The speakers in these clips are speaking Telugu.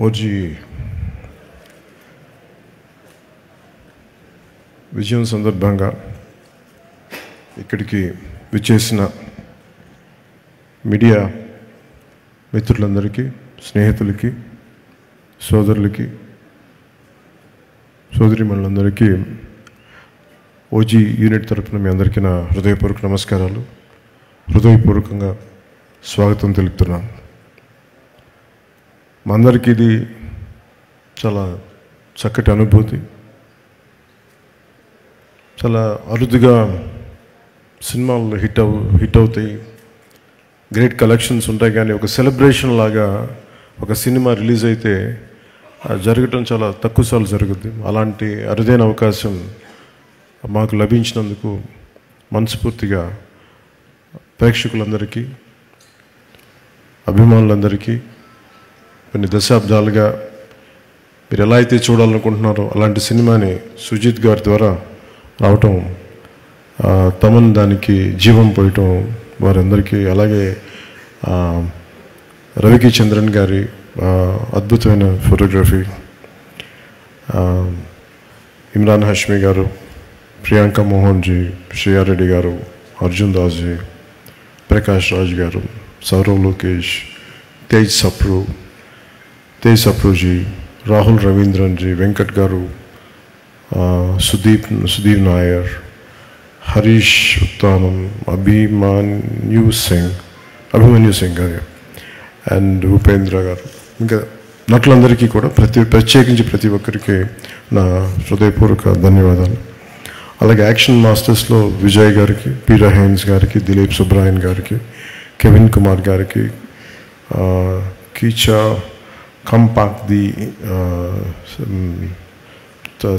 ఓజీ విజయం సందర్భంగా ఇక్కడికి విచ్చేసిన మీడియా మిత్రులందరికీ, స్నేహితులకి, సోదరులకి, సోదరీమణులందరికీ ఓజీ యూనిట్ తరపున మీ అందరికీ నా హృదయపూర్వక నమస్కారాలు. హృదయపూర్వకంగా స్వాగతం తెలుపుతున్నాను. మా అందరికీ ఇది చాలా చక్కటి అనుభూతి. చాలా అరుదుగా సినిమాలు హిట్ అవుతాయి, గ్రేట్ కలెక్షన్స్ ఉంటాయి, కానీ ఒక సెలబ్రేషన్ లాగా ఒక సినిమా రిలీజ్ అయితే జరగటం చాలా తక్కువ సార్లు జరుగుద్ది. అలాంటి అరుదైన అవకాశం మాకు లభించినందుకు మనస్ఫూర్తిగా ప్రేక్షకులందరికీ, అభిమానులందరికీ, కొన్ని దశాబ్దాలుగా మీరు ఎలా అయితే చూడాలనుకుంటున్నారో అలాంటి సినిమాని సుజిత్ గారి ద్వారా రావటం, తమన్ దానికి జీవం పోయటం వారందరికీ, అలాగే రవికి చంద్రన్ గారి అద్భుతమైన ఫోటోగ్రఫీ, ఇమ్రాన్ హష్మి గారు, ప్రియాంక మోహన్ జీ, శ్రేయారెడ్డి గారు, అర్జున్ దాస్ జీ, ప్రకాష్ రాజ్ గారు, సౌరవ్ లోకేష్, తేజ్ సప్రూజీ, రాహుల్ రవీంద్రన్ జీ, వెంకట్ గారు, సుదీప్ నాయర్, హరీష్ ఉత్తానం, అభిమన్యు సింగ్ గారు అండ్ ఉపేంద్ర గారు, ఇంకా నటులందరికీ కూడా ప్రత్యేకించి ప్రతి ఒక్కరికి నా హృదయపూర్వక ధన్యవాదాలు. అలాగే యాక్షన్ మాస్టర్స్లో విజయ్ గారికి, పీరా హైన్స్ గారికి, దిలీప్ సుబ్రాయన్ గారికి, కెవిన్ కుమార్ గారికి, కీచా కంపాక్ ది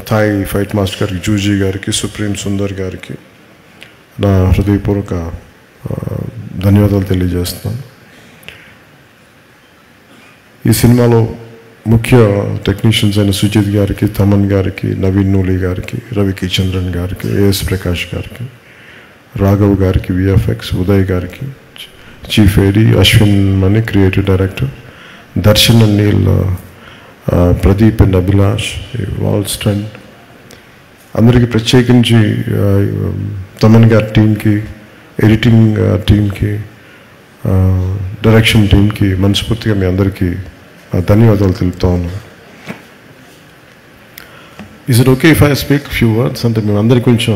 థాయ్ ఫైట్ మాస్టర్ గారికి, జూజీ గారికి, సుప్రీం సుందర్ గారికి నా హృదయపూర్వక ధన్యవాదాలు తెలియజేస్తున్నాను. ఈ సినిమాలో ముఖ్య టెక్నీషియన్స్ అయిన సుజిత్ గారికి, తమన్ గారికి, నవీన్ నూలి గారికి, రవికి చంద్రన్ గారికి, ఏఎస్ ప్రకాష్ గారికి, రాఘవ్ గారికి, విఎఫ్ఎక్స్, ఉదయ్ గారికి, chief AD, Ashwin Mani creative director, Darshan and Neel, Pradeep and Abhilash, wall stunt, అందరికీ ప్రత్యేకించి తమన్ గారి టీంకి, ఎడిటింగ్ టీంకి, డైరెక్షన్ టీంకి మనస్ఫూర్తిగా మీ అందరికీ ధన్యవాదాలు తెలుపుతా ఉన్నాను. Is it okay if I speak few words? అంటే మేము అందరికీ కొంచెం,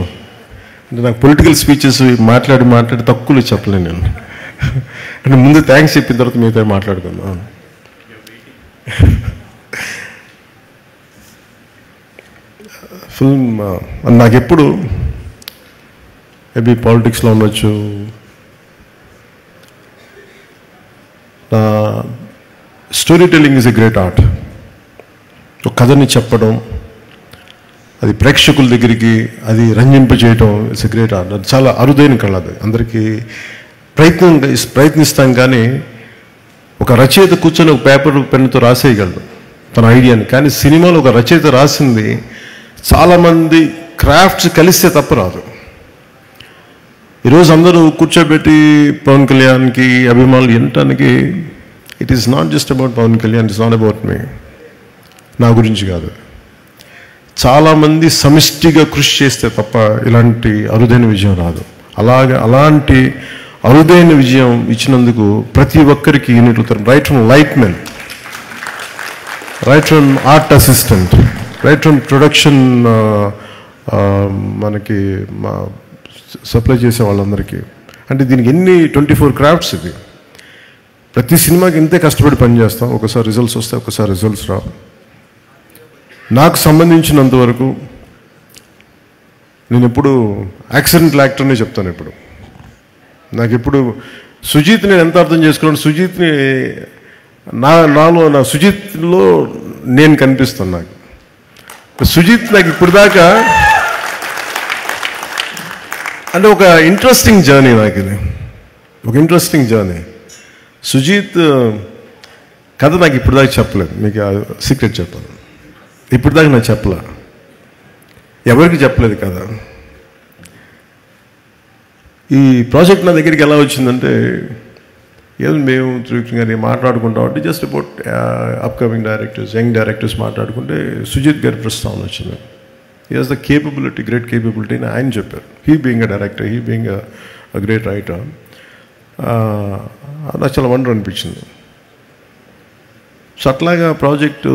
అంటే నాకు పొలిటికల్ స్పీచెస్ మాట్లాడి తక్కువలో చెప్పలేను నేను. అంటే ముందు థ్యాంక్స్ చెప్పిన తర్వాత మీతో మాట్లాడుకుందాం. ఫిల్మ్ నాకెప్పుడు మేబీ పాలిటిక్స్లో ఉండొచ్చు, story telling is a great art. ఒక కథని చెప్పడం, అది ప్రేక్షకుల దగ్గరికి అది రంజింపజేయటం, ఇట్స్ ఎ గ్రేట్ ఆర్ట్. అది చాలా అరుదైన కళ. అది అందరికీ ప్రయత్నిస్తాం, కానీ ఒక రచయిత కూర్చొని ఒక పేపర్ పెన్నుతో రాసేయగలడు తన ఐడియాని. కానీ సినిమాలో ఒక రచయిత రాసింది చాలామంది క్రాఫ్ట్స్ కలిస్తే తప్ప రాదు. ఈరోజు అందరూ కూర్చోబెట్టి పవన్ కళ్యాణ్కి అభిమానులు వినటానికి, it is not just about Pawan Kalyan, it's not about me, నా గురించి కాదు. చాలామంది సమిష్టిగా కృషి చేస్తే తప్ప ఇలాంటి అరుదైన విజయం రాదు. అలాంటి అరుదైన విజయం ఇచ్చినందుకు ప్రతి ఒక్కరికి యూనిట్లు, right from light men, right from art assistant, right from production, మనకి సప్లై చేసే వాళ్ళందరికీ. అంటే దీనికి ఎన్ని 24 క్రాఫ్ట్స్. ఇది ప్రతి సినిమాకి ఇంతే కష్టపడి పనిచేస్తాం. ఒకసారి రిజల్ట్స్ వస్తాయి, ఒకసారి రిజల్ట్స్ రావు. నాకు సంబంధించినంతవరకు నేను ఎప్పుడు యాక్సిడెంటల్ యాక్టర్నే చెప్తాను. ఇప్పుడు నాకు ఎప్పుడు సుజిత్ నేను ఎంత అర్థం చేసుకున్నాను, సుజిత్ని నా సుజిత్లో నేను కనిపిస్తాను. నాకు సుజిత్ నాకు ఇప్పుడు దాకా అంటే ఒక ఇంట్రెస్టింగ్ జర్నీ. నాకు ఇది ఒక ఇంట్రెస్టింగ్ జర్నీ. సుజిత్ కథ నాకు ఇప్పుడు దాకా చెప్పలేదు. మీకు సీక్రెట్ చెప్పాను, ఇప్పుడు దాకా నాకు చెప్పలే, ఎవరికి చెప్పలేదు కదా. ఈ ప్రాజెక్ట్ నా దగ్గరికి ఎలా వచ్చిందంటే, ఏదో మేము త్రివిక్రమ్ మాట్లాడుకుంటాం అంటే just about upcoming directors, young directors మాట్లాడుకుంటే సుజిత్ గారి ప్రస్తావన వచ్చింది. He has the capability, great capability అని ఆయన చెప్పారు. He being a director, he being a great writer. నాకు చాలా వండర్ అనిపించింది. సో అట్లాగా ప్రాజెక్టు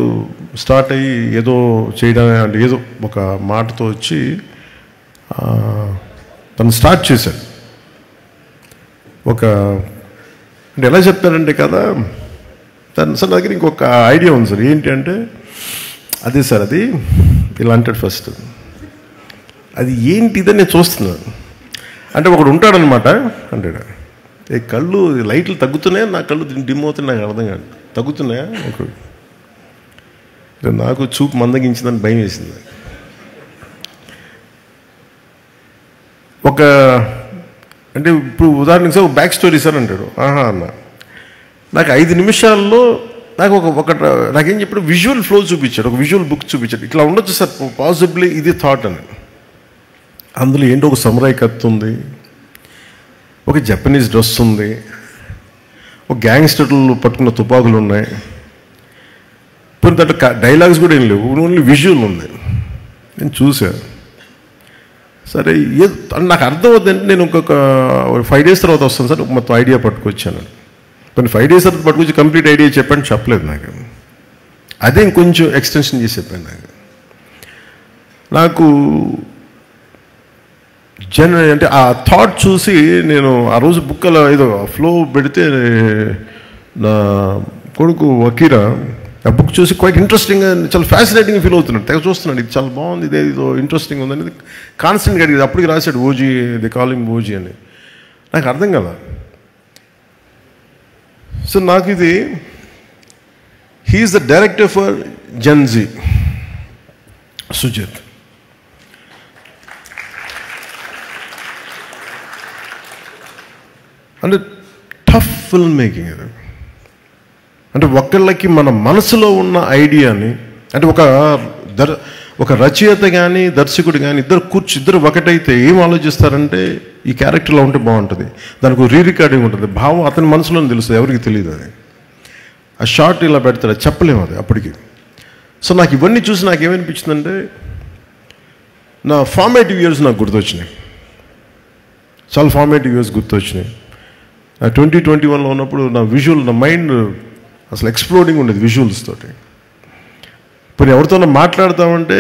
స్టార్ట్ అయ్యి ఏదో చేయడం అంటే ఏదో ఒక మాటతో వచ్చి తను స్టార్ట్ చేశాడు. అంటే ఎలా చెప్తారంటే కదా, తను సార్ నా దగ్గర ఇంకొక ఐడియా ఉంది సార్. ఏంటి అంటే అదే సార్, అది ఇలా అంటాడు ఫస్ట్. అది ఏంటి ఇదని నేను చూస్తున్నాను అంటే ఒకడు ఉంటాడనమాట అంటాడు, ఏ కళ్ళు లైట్లు తగ్గుతున్నాయా, నా కళ్ళు డిమ్ అవుతున్నాయి, నాకు అర్థం కాదు, తగ్గుతున్నాయా నాకు చూపు మందగించిందని భయం వేసింది. అంటే ఇప్పుడు ఉదాహరణకి సార్ బ్యాక్ స్టోరీ సార్ అంటాడు. అన్న నాకు 5 నిమిషాల్లో నాకు నాకేం చెప్పాడు, విజువల్ ఫ్లో చూపించాడు, ఒక విజువల్ బుక్ చూపించాడు. ఇట్లా ఉండొచ్చు సార్ పాసిబ్లీ, ఇది థాట్ అని. అందులో ఏంటో ఒక సమురాయ్ కత్తి ఉంది, ఒక జపనీస్ డ్రెస్ ఉంది, ఒక గ్యాంగ్స్టర్లు పట్టుకున్న తుపాకులు ఉన్నాయి, కొన్ని దాంట్లో డైలాగ్స్ కూడా ఏం లేవు, ఓన్లీ విజువల్ ఉంది. నేను చూశాను. సరే నాకు అర్థం అవుతుందంటే నేను ఇంకొక 5 days తర్వాత వస్తాను సార్, మొత్తం ఐడియా పట్టుకొచ్చాను. కొన్ని 5 days తర్వాత పట్టుకొచ్చి కంప్లీట్ ఐడియా చెప్పలేదు నాకు. అదే ఇంకొంచెం ఎక్స్టెన్షన్ చేసి చెప్పాను. నాకు అంటే ఆ థాట్ చూసి నేను ఆ రోజు బుక్కలో ఏదో ఫ్లో పెడితే నా కొడుకు వకీరా ఆ బుక్ చూసి క్వైట్ ఇంట్రెస్టింగ్గా, చాలా ఫ్యాసినేటింగ్ ఫీల్ అవుతున్నాడు. తెగ చూస్తున్నాడు, ఇది చాలా బాగుంది, ఇదే ఇదో ఇంట్రెస్టింగ్ ఉందనేది కాన్స్టెంట్గా అడిగేది. అప్పటికి రాశాడు ఓజీ, ది కాలింగ్ ఓజీ అని. నాకు అర్థం కదా. సో నాకు ఇది, he is the director for Gen Z, Sujeeth. అంటే టఫ్ ఫిల్మ్ మేకింగ్ అది. అంటే ఒకళ్ళకి మన మనసులో ఉన్న ఐడియాని, అంటే ఒక రచయిత కానీ దర్శకుడు కానీ ఇద్దరు ఒకటైతే ఏం ఆలోచిస్తారంటే ఈ క్యారెక్టర్లో ఉంటే బాగుంటుంది, దానికి రీరికార్డింగ్ ఉంటుంది, భావం అతని మనసులోనే తెలుస్తుంది, ఎవరికి తెలియదు. అది ఆ షార్ట్ ఇలా పెడతాడు, అది చెప్పలేము అది అప్పటికి. సో నాకు ఇవన్నీ చూసి నాకు ఏమనిపించిందంటే నా ఫార్మేటివ్ ఇయర్స్ నాకు గుర్తొచ్చినాయి, చాలా ఫార్మేటివ్ ఇయర్స్ గుర్తొచ్చినాయి. 2021లో ఉన్నప్పుడు నా మైండ్ అసలు ఎక్స్ప్లోడింగ్ ఉండేది విజువల్స్ తోటి. ఇప్పుడు ఎవరితోనో మాట్లాడతామంటే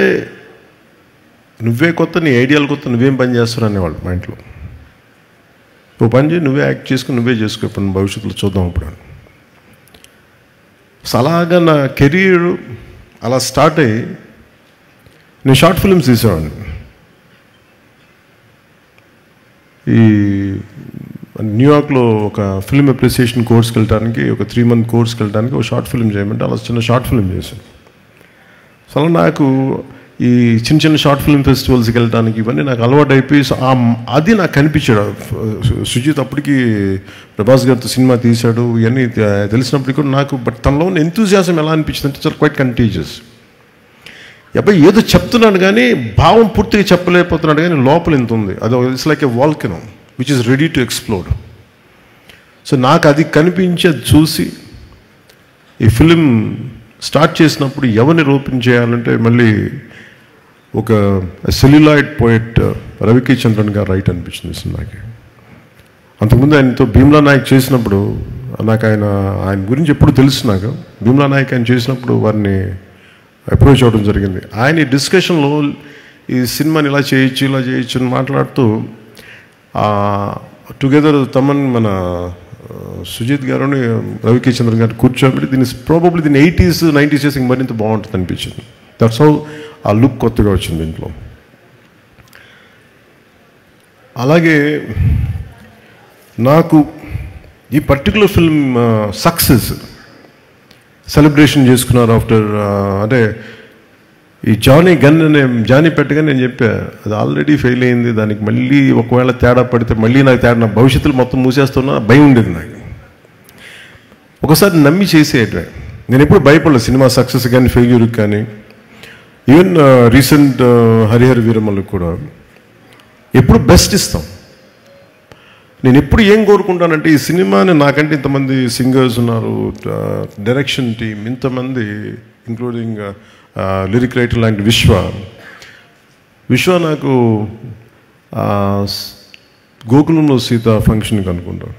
నువ్వే కొత్త, నీ ఐడియాలు కొత్త, నువ్వేం పని చేస్తావు అనేవాళ్ళు మా ఇంట్లో. నువ్వు పని చేయి, నువ్వే యాక్ట్ చేసుకుని నువ్వే చేసుకో, ఇప్పుడు భవిష్యత్తులో చూద్దాం ఇప్పుడు అని. సో అలాగా నా కెరీర్ అలా స్టార్ట్ అయ్యి నేను షార్ట్ ఫిల్మ్స్ తీసేవాడిని. ఈ న్యూయార్క్లో ఒక ఫిల్మ్ అప్రిసియేషన్ కోర్స్కి వెళ్ళడానికి, ఒక 3 month కోర్స్కి వెళ్ళడానికి ఒక షార్ట్ ఫిల్మ్ చేయమంటే అలా చిన్న షార్ట్ ఫిల్మ్ చేశాను. సో అలా నాకు ఈ చిన్న షార్ట్ ఫిల్మ్ ఫెస్టివల్స్కి వెళ్ళడానికి ఇవన్నీ నాకు అలవాటు అయిపోయి, అది నాకు కనిపించాడు. సుజిత్ అప్పటికి ప్రభాస్ గారితో సినిమా తీశాడు, ఇవన్నీ తెలిసినప్పటికీ కూడా నాకు బట్ తనలో ఉన్న ఎంతూజియాజం ఎలా అనిపించింది అంటే చాలా క్వైట్ కంటీజియస్. అబ్బాయి ఏదో చెప్తున్నాడు కానీ భావం పూర్తిగా చెప్పలేకపోతున్నాడు, కానీ లోపల ఎంత ఉంది, అది it's like a volcano which is ready to explode. So నాకు అది కనిపించి అది చూసి ఈ ఫిలిం స్టార్ట్ చేసినప్పుడు ఎవరిని రూపం చేయాలంటే మళ్ళీ ఒక సెల్యులాయిడ్ పోయెట్ రవికి చంద్రన్ గారు రైట్ అనిపించింది సినిమాకి. అంతకుముందు ఆయనతో భీమ్లా నాయక్ చేసినప్పుడు నాకు ఆయన గురించి ఎప్పుడు తెలుసు. నాకు భీమ్లా నాయక్ ఆయన చేసినప్పుడు వారిని అప్రోచ్ అవ్వడం జరిగింది. ఆయన ఈ డిస్కషన్లో ఈ సినిమాని ఇలా చేయొచ్చు అని మాట్లాడుతూ టుగెదర్ తమన్ మన సుజిత్ గారుని రవికి చంద్రన్ గారు కూర్చోబెట్టి దీన్ని ప్రాబబ్లీ దీన్ని 80s 90s చేసి మరింత బాగుంటుంది అనిపించింది. దట్స్ హౌ ఆ లుక్ కొత్తగా వచ్చింది దీంట్లో. అలాగే నాకు ఈ పర్టికులర్ ఫిల్మ్ సక్సెస్ సెలబ్రేషన్ చేసుకున్నారు ఆఫ్టర్, అంటే ఈ జానీ పెట్టగా నేను చెప్పా అది ఆల్రెడీ ఫెయిల్ అయింది, దానికి మళ్ళీ ఒకవేళ తేడా పడితే మళ్ళీ నాకు నా భవిష్యత్తులో మొత్తం మూసేస్తున్నా భయం ఉండేది నాకు. ఒకసారి నమ్మి చేసేయటమే, నేను ఎప్పుడు భయపడలేదు సినిమా సక్సెస్ కానీ ఫెయిల్యూర్కి కానీ. ఈవెన్ రీసెంట్ హరిహర వీరమల్లు కూడా ఎప్పుడు బెస్ట్ ఇస్తాం. నేను ఎప్పుడు ఏం కోరుకుంటానంటే ఈ సినిమాని నాకంటే ఇంతమంది సింగర్స్ ఉన్నారు, డైరెక్షన్ టీం ఇంతమంది, ఇంక్లూడింగ్ లిరిక్ రైటర్ లాంటి విశ్వ నాకు గోకులంలో సీత ఫంక్షన్కి అనుకుంటాం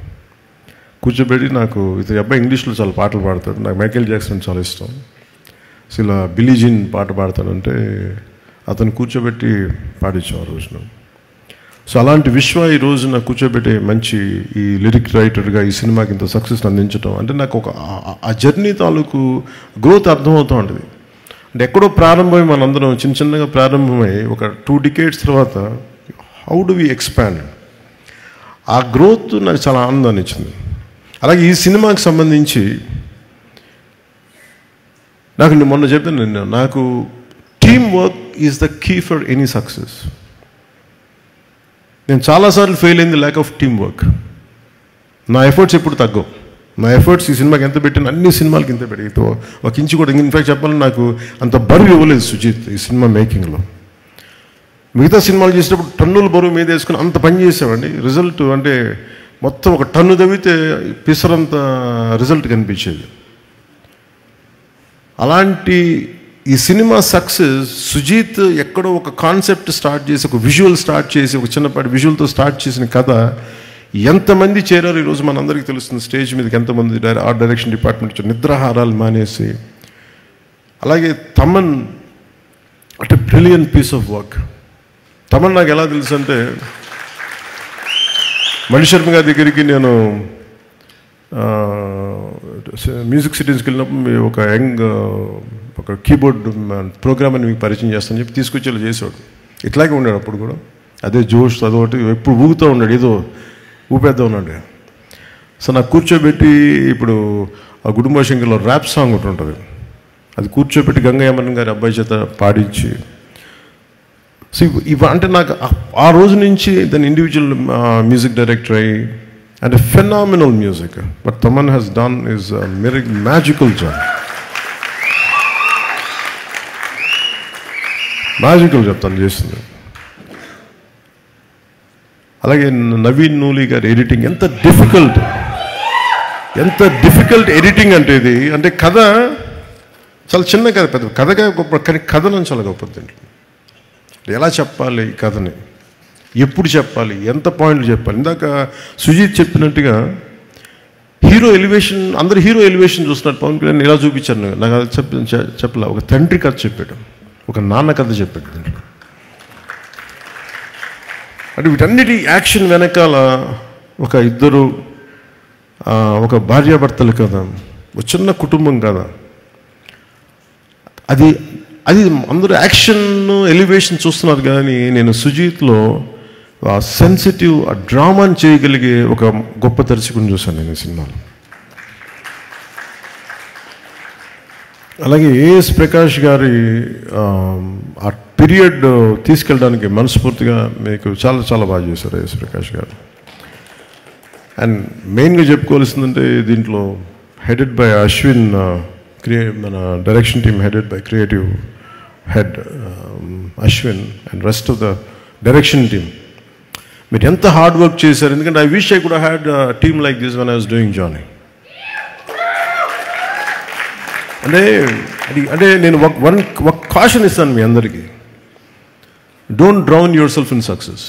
కూర్చోబెట్టి, నాకు ఇతని అబ్బాయి ఇంగ్లీష్లో చాలా పాటలు పాడతాడు, నాకు మైకేల్ జాక్సన్ చాలా ఇష్టం, అసలు బిల్లీ జీన్ పాట పాడతాడంటే అతను కూర్చోబెట్టి పాడించాం ఆ రోజున. సో అలాంటి విశ్వ ఈ రోజున కూర్చోబెట్టే మంచి ఈ లిరిక్ రైటర్గా ఈ సినిమాకి ఇంత సక్సెస్ అందించడం అంటే నాకు ఒక ఆ జర్నీ తాలూకు గ్రోత్ అర్థమవుతూ ఉంటుంది. అంటే ఎక్కడో ప్రారంభమై మనందరం చిన్నగా ప్రారంభమై ఒక 2 decades తర్వాత హౌ డు వి ఎక్స్పాండ్, ఆ గ్రోత్ నాకు చాలా ఆనందాన్ని ఇచ్చింది. అలాగే ఈ సినిమాకి సంబంధించి నాకు మొన్న చెప్పాను, నాకు teamwork is the key for any success. నేను చాలాసార్లు ఫెయిల్ అయింది ల్యాక్ ఆఫ్ టీమ్ వర్క్. నా ఎఫర్ట్స్ ఎప్పుడు తగ్గవు. నా ఎఫర్ట్స్ ఈ సినిమాకి ఎంత పెట్టిన అన్ని సినిమాలకి ఇంత పెట్టి ఒక ఇంచు కూడా, ఇన్ఫాక్ట్ చెప్పాలని నాకు అంత బరువు ఇవ్వలేదు సుజిత్ ఈ సినిమా మేకింగ్లో. మిగతా సినిమాలు చేసేటప్పుడు టన్నుల బరువు మీద వేసుకుని అంత పని చేసామండి. రిజల్ట్ అంటే మొత్తం ఒక టన్ను తవ్వితే పిసరంత రిజల్ట్ కనిపించేది. అలాంటి ఈ సినిమా సక్సెస్ సుజీత్ ఎక్కడో ఒక కాన్సెప్ట్ స్టార్ట్ చేసి, ఒక విజువల్ స్టార్ట్ చేసి, ఒక చిన్నపాటి విజువల్తో స్టార్ట్ చేసిన కథ ఎంతమంది చేరారు ఈరోజు మనందరికీ తెలుస్తుంది. స్టేజ్ మీదకి ఎంతమంది ఆర్ట్ డైరెక్షన్ డిపార్ట్మెంట్ నిద్రాహారాలు మానేసి. అలాగే తమన్ అంటే brilliant piece of work. Thaman నాకు ఎలా తెలుసు అంటే, మణిశర్మ గారి దగ్గరికి నేను మ్యూజిక్ సిటీస్కి వెళ్ళినప్పుడు ఒక ఒక కీబోర్డ్ ప్రోగ్రామ్ అని మీకు పరిచయం చేస్తాను చెప్పి తీసుకొచ్చేలా చేసేవాడు. ఇట్లాగే ఉన్నాడు అప్పుడు కూడా, అదే జోష్ అదొకటి ఎప్పుడు ఊగుతూ ఉన్నాడు, ఏదో ఊపేద్దాం ఉన్నాడు. సో నాకు కూర్చోబెట్టి ఇప్పుడు ఆ గుడుంబ శంకర్లో ర్యాప్ సాంగ్ ఒకటి ఉంటుంది, అది కూర్చోబెట్టి గంగయ్యమన్ గారి అబ్బాయి చేత పాడించి. సో అంటే నాకు ఆ రోజు నుంచి దాని ఇండివిజువల్ మ్యూజిక్ డైరెక్టర్ అయ్యి and a phenomenal music. What Taman has done is a magical job. Magical job తను చేస్తుంది. అలాగే నవీన్ నూలి గారి ఎడిటింగ్ ఎంత డిఫికల్ట్ ఎడిటింగ్ అంటే ఇది. అంటే కథ చాలా చిన్న కథ, పెద్ద కథగా గొప్ప, కానీ కథనం చాలా గొప్పది. ఎలా చెప్పాలి ఈ కథని, ఎప్పుడు చెప్పాలి, ఎంత పాయింట్లు చెప్పాలి. ఇందాక సుజీత్ చెప్పినట్టుగా హీరో ఎలివేషన్, అందరు హీరో ఎలివేషన్ చూస్తున్నారు. పవన్ కళ్యాణ్ ఇలా చూపించాను, నాకు అది చెప్పలే. ఒక తండ్రి కథ చెప్పాడు, ఒక నాన్న కథ చెప్పాడు దీంట్లో. అంటే వీటన్నిటి యాక్షన్ వెనకాల ఒక ఇద్దరు, ఒక భార్యాభర్తల కథ, ఒక చిన్న కుటుంబం కథ. అది అందరూ యాక్షన్ ఎలివేషన్ చూస్తున్నారు, కానీ నేను సుజీత్లో ఆ సెన్సిటివ్, ఆ డ్రామాని చేయగలిగే ఒక గొప్ప దర్శకుని చూశాను నేను ఈ సినిమాలో. అలాగే ఏఎస్ ప్రకాష్ గారి ఆ పీరియడ్ తీసుకెళ్ళడానికి మనస్ఫూర్తిగా మీకు చాలా చాలా బాగా చేశారు ఏఎస్ ప్రకాష్ గారు. అండ్ మెయిన్గా చెప్పుకోవాల్సిందంటే దీంట్లో హెడెడ్ బై అశ్విన్, మన direction team headed by creative head Ashwin and rest of the direction team. మీరు ఎంత హార్డ్ వర్క్ చేశారు. ఎందుకంటే I wish I could had team like this when I was doing Johnny. అంటే నేను ఒక కాషన్ ఇస్తాను మీ అందరికీ, don't drown yourself in success.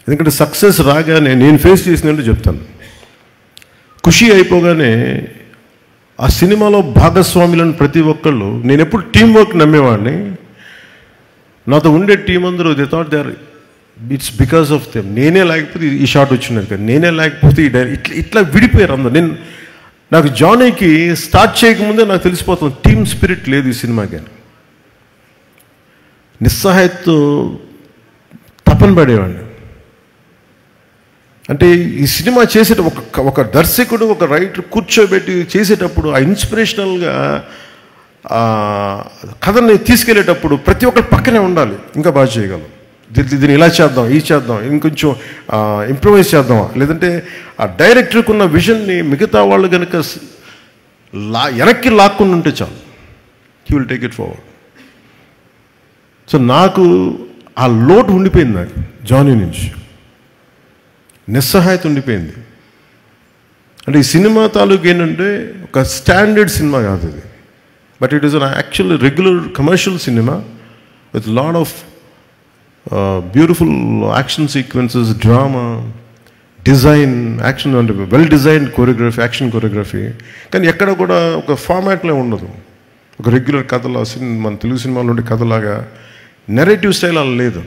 ఎందుకంటే సక్సెస్ రాగానే నేను ఫేస్ చేసినట్టు చెప్తాను, ఖుషి అయిపోగానే ఆ సినిమాలో భాగస్వాములను ప్రతి ఒక్కళ్ళు, నేను ఎప్పుడు టీం వర్క్ నమ్మేవాడిని. నాతో ఉండే టీం అందరూ they thought they are, it's because of them. నేనే లేకపోతే ఈ షాట్ వచ్చినది కదా, నేనే లేకపోతే ఇట్లా విడిపోయారు అందరు. నాకు జానీకి స్టార్ట్ చేయకముందే నాకు తెలిసిపోతుంది టీమ్ స్పిరిట్ లేదు ఈ సినిమాకి. నిస్సహాయతతో తపన పడేవాడిని. అంటే ఈ సినిమా చేసేట ఒక దర్శకుడు, ఒక రైటర్ కూర్చోబెట్టి చేసేటప్పుడు ఆ ఇన్స్పిరేషనల్గా కథని తీసుకెళ్ళేటప్పుడు ప్రతి ఒక్కరు పక్కనే ఉండాలి, ఇంకా బాగా చేయగలం, దీన్ని ఇలా చేద్దాం, ఈ చేద్దాం, ఇంకొంచెం ఇంప్రూవైజ్ చేద్దాం. లేదంటే ఆ డైరెక్టర్కి ఉన్న విజన్ని మిగతా వాళ్ళు కనుక వెనక్కి లాక్కుని ఉంటే చాలు, he will take it forward. So నాకు ఆ లోటు ఉండిపోయింది నాకు జానీ నుంచి. నిస్సహాయత ఉండిపోయింది. అంటే ఈ సినిమా తాలూకు ఏంటంటే ఒక స్టాండర్డ్ సినిమా కాదు ఇది, but it is an actual regular commercial cinema with lot of beautiful action sequences, drama, design, action అంటే well designed choreography, action choreography. కానీ ఎక్కడ కూడా ఒక ఫార్మాట్లో ఉండదు. ఒక రెగ్యులర్ కథలా మన తెలుగు సినిమాలో ఉండే కథలాగా నెరేటివ్ స్టైల్ అలా లేదు.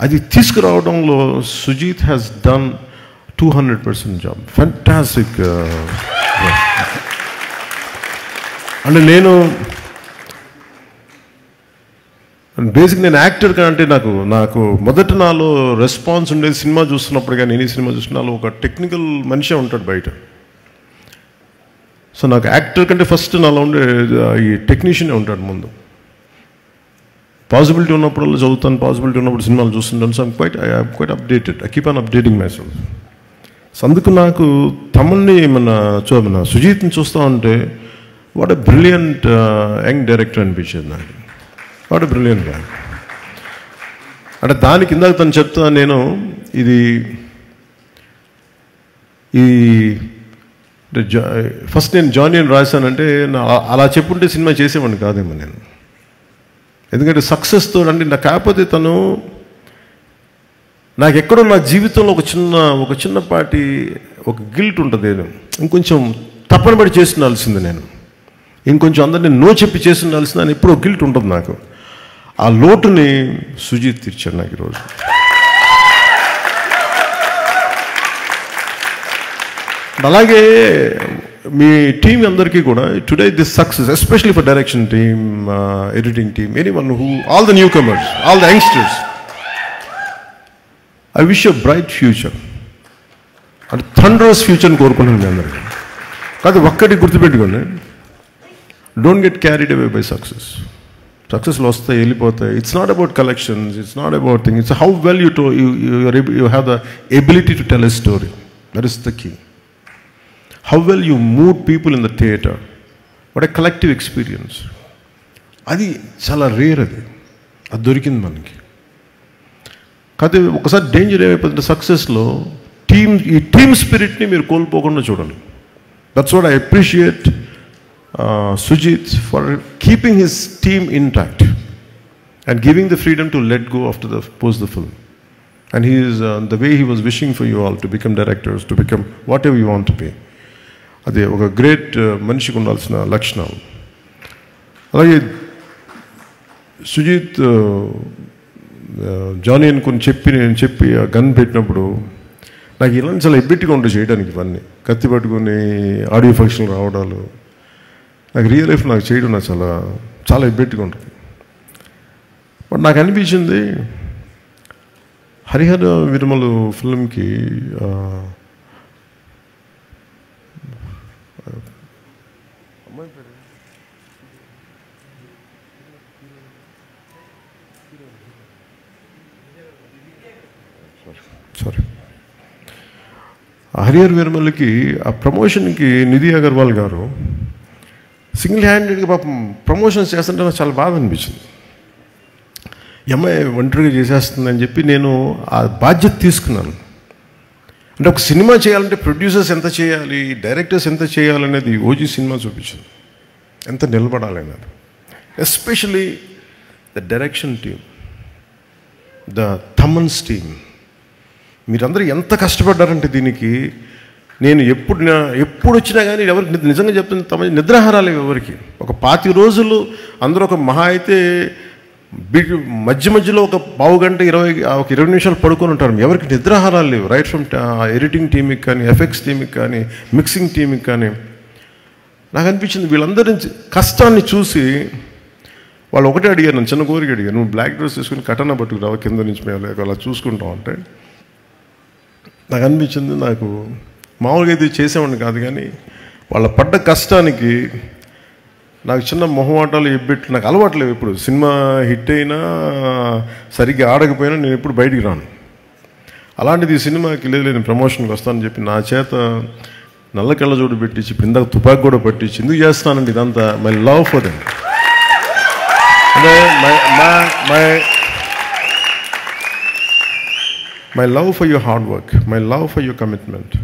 అది తీసుకురావడంలో Sujeeth has done 200% job. Fantastic. అంటే నేను యాక్టర్ కంటే నాకు మొదట నాలో రెస్పాన్స్ ఉండేది సినిమా చూస్తున్నప్పుడు. కానీ నేను ఈ సినిమా చూసినాలో ఒక టెక్నికల్ మనిషే ఉంటాడు బయట. సో నాకు యాక్టర్ కంటే ఫస్ట్ నాలో ఉండే ఈ టెక్నీషియనే ఉంటాడు ముందు. పాసిబిలిటీ ఉన్నప్పుడల్లా చదువుతాను, పాసిబిలిటీ ఉన్నప్పుడు సినిమాలు చూస్తుంటాను. So I'm quite updated. I keep on updating my self. So అందుకు నాకు తమన్ని మన సుజీత్ని చూస్తూ ఉంటే what a brilliant young director అనిపించేది నాకు. వాట్ ఎ బ్రిలియంట్ గా. అంటే దానికి ఇందాక తను చెప్తా, నేను ఇది ఫస్ట్ నేను జానీ అని రాశానంటే అలా చెప్పుంటే సినిమా చేసేవాడిని కాదేమో నేను. ఎందుకంటే సక్సెస్తో అంటే నాకు కాకపోతే తను నాకు ఎక్కడో నా జీవితంలో ఒక చిన్నపాటి ఒక గిల్ట్ ఉంటుంది. నేను ఇంకొంచెం తప్పని పడి చేసి ఉండాల్సింది, నేను ఇంకొంచెం అందరినీ నో చెప్పి చేసి ఉండాల్సింది అని ఎప్పుడో గిల్ట్ ఉంటుంది నాకు. ఆ లోటుని సుజీత్ తీర్చాడు నాకు ఈరోజు. అలాగే మీ టీం అందరికీ కూడా today this success, especially for direction team, editing team, anyone who, all the newcomers, all the youngsters, I wish you bright future. అంటే థండరస్ ఫ్యూచర్ని కోరుకుంటున్నాను మీ అందరికీ. కాదు ఒక్కటి గుర్తుపెట్టుకోండి, don't get carried away by success. సక్సెస్లు వస్తాయి, వెళ్ళిపోతాయి. It's not about collections, it's not about thing, it's how well you have the ability to tell a story. That is the key. How well you move people in the theatre. What a collective experience. అది చాలా రేర్. అది దొరికింది మనకి. కాకపోతే ఒకసారి డేంజర్ ఏమైపోతుంది సక్సెస్లో, ఈ టీమ్ స్పిరిట్ని మీరు కోల్పోకుండా చూడండి. That's what I appreciate Sujit for keeping his team intact and giving the freedom to let go after post the film. And he is the way he was wishing for you all to become directors, to become whatever you want to be. Ade oka great manishiki undalsina lakshanam. Alage Sujit Johnny అని కొన్ని చెప్పి ఆ గన్ పెట్టినప్పుడు నాకు ఇలా చాలా ఎబ్బెట్టిగా ఉంటుంది చేయడానికి. ఇవన్నీ కత్తి పట్టుకొని ఆడియో ఫంక్షన్ రావడాలు నాకు రియల్ లైఫ్ నాకు చేయడం నాకు చాలా చాలా ఇబ్బందిగా ఉంటుంది. బట్ నాకు అనిపించింది హరిహర వీరమలు ఫిల్మ్కి హరిహర వీరమలకి ఆ ప్రమోషన్కి నిధి అగర్వాల్ గారు సింగిల్ హ్యాండెడ్గా పాపం ప్రమోషన్స్ చేస్తుంటే నాకు చాలా బాధ అనిపించింది. అమ్మాయి ఒంటరిగా చేసేస్తుందని చెప్పి నేను ఆ బాధ్యత తీసుకున్నాను. అంటే ఒక సినిమా చేయాలంటే ప్రొడ్యూసర్స్ ఎంత చేయాలి, డైరెక్టర్స్ ఎంత చేయాలనేది ఓజీ సినిమా చూపించింది, ఎంత నిలబడాలనేది. Especially the direction team, the Thaman's team, మీరందరూ ఎంత కష్టపడ్డారంటే దీనికి. నేను ఎప్పుడు వచ్చినా కానీ ఎవరికి నిజంగా చెప్తున్న తమ నిద్రాహారాలు ఎవరికి. ఒక 25 రోజులు అందరూ ఒక మహా అయితే మధ్యలో ఒక పావు గంట 20 నిమిషాలు పడుకొని ఉంటారు. ఎవరికి నిద్రాహారాలు లేవు. రైట్ ఫ్రమ్ ఎడిటింగ్ టీమ్కి కానీ, ఎఫెక్ట్స్ టీమ్కి కానీ, మిక్సింగ్ టీమ్కి కానీ. నాకు అనిపించింది వీళ్ళందరి కష్టాన్ని చూసి వాళ్ళు ఒకటే అడిగారు, నన్ను చిన్న కోరిక అడిగారు, నువ్వు బ్లాక్ డ్రెస్ తీసుకుని కటన పట్టుకురావా కింద నుంచి మేము అలా చూసుకుంటాం అంటే. నాకు అనిపించింది నాకు మామూలుగా అయితే చేసేవాడిని కాదు, కానీ వాళ్ళ పడ్డ కష్టానికి నాకు చిన్న మొహమాటాలు ఎబ్బెట్లు నాకు అలవాట్లేవు. ఇప్పుడు సినిమా హిట్ అయినా సరిగ్గా ఆడకపోయినా నేను ఎప్పుడు బయటికి రాను. అలాంటిది ఈ సినిమాకి లేదు నేను ప్రమోషన్కి వస్తానని చెప్పి నా చేత నల్ల కళ్ళజోడు పెట్టించి ఇందాక తుపాకి కూడా పట్టించి ఎందుకు చేస్తానండి ఇదంతా. My love for them. అంటే my love for your hard work, my love for your commitment.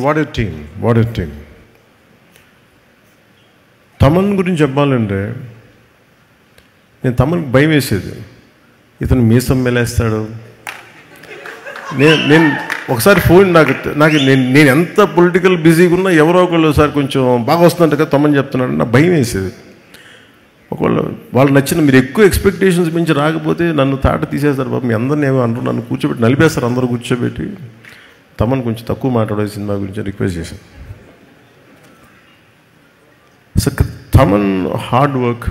What a team, what a team. Thaman గురించి చెప్పాలంటే నేను తమన్కి భయం వేసేది, ఇతను మీసం మెలేస్తాడు. నేను ఒకసారి ఫోన్ నాకు నేను ఎంత పొలిటికల్ బిజీగా ఉన్నా ఎవరో ఒకళ్ళు ఒకసారి కొంచెం బాగా వస్తుందంట కదా తమన్ చెప్తున్నాడు, నాకు భయం వేసేది. ఒకవేళ వాళ్ళు నచ్చిన మీరు ఎక్కువ ఎక్స్పెక్టేషన్స్ మించి రాకపోతే నన్ను తాట తీసేస్తారు బాబు, మీ అందరిని ఏమో అంటారు, నన్ను కూర్చోబెట్టి నలిపేస్తారు, అందరూ కూర్చోబెట్టి. తమన్ కొంచెం తక్కువ మాట్లాడే సినిమా గురించి రిక్వెస్ట్ చేశాను. సో తమన్ హార్డ్ వర్క్,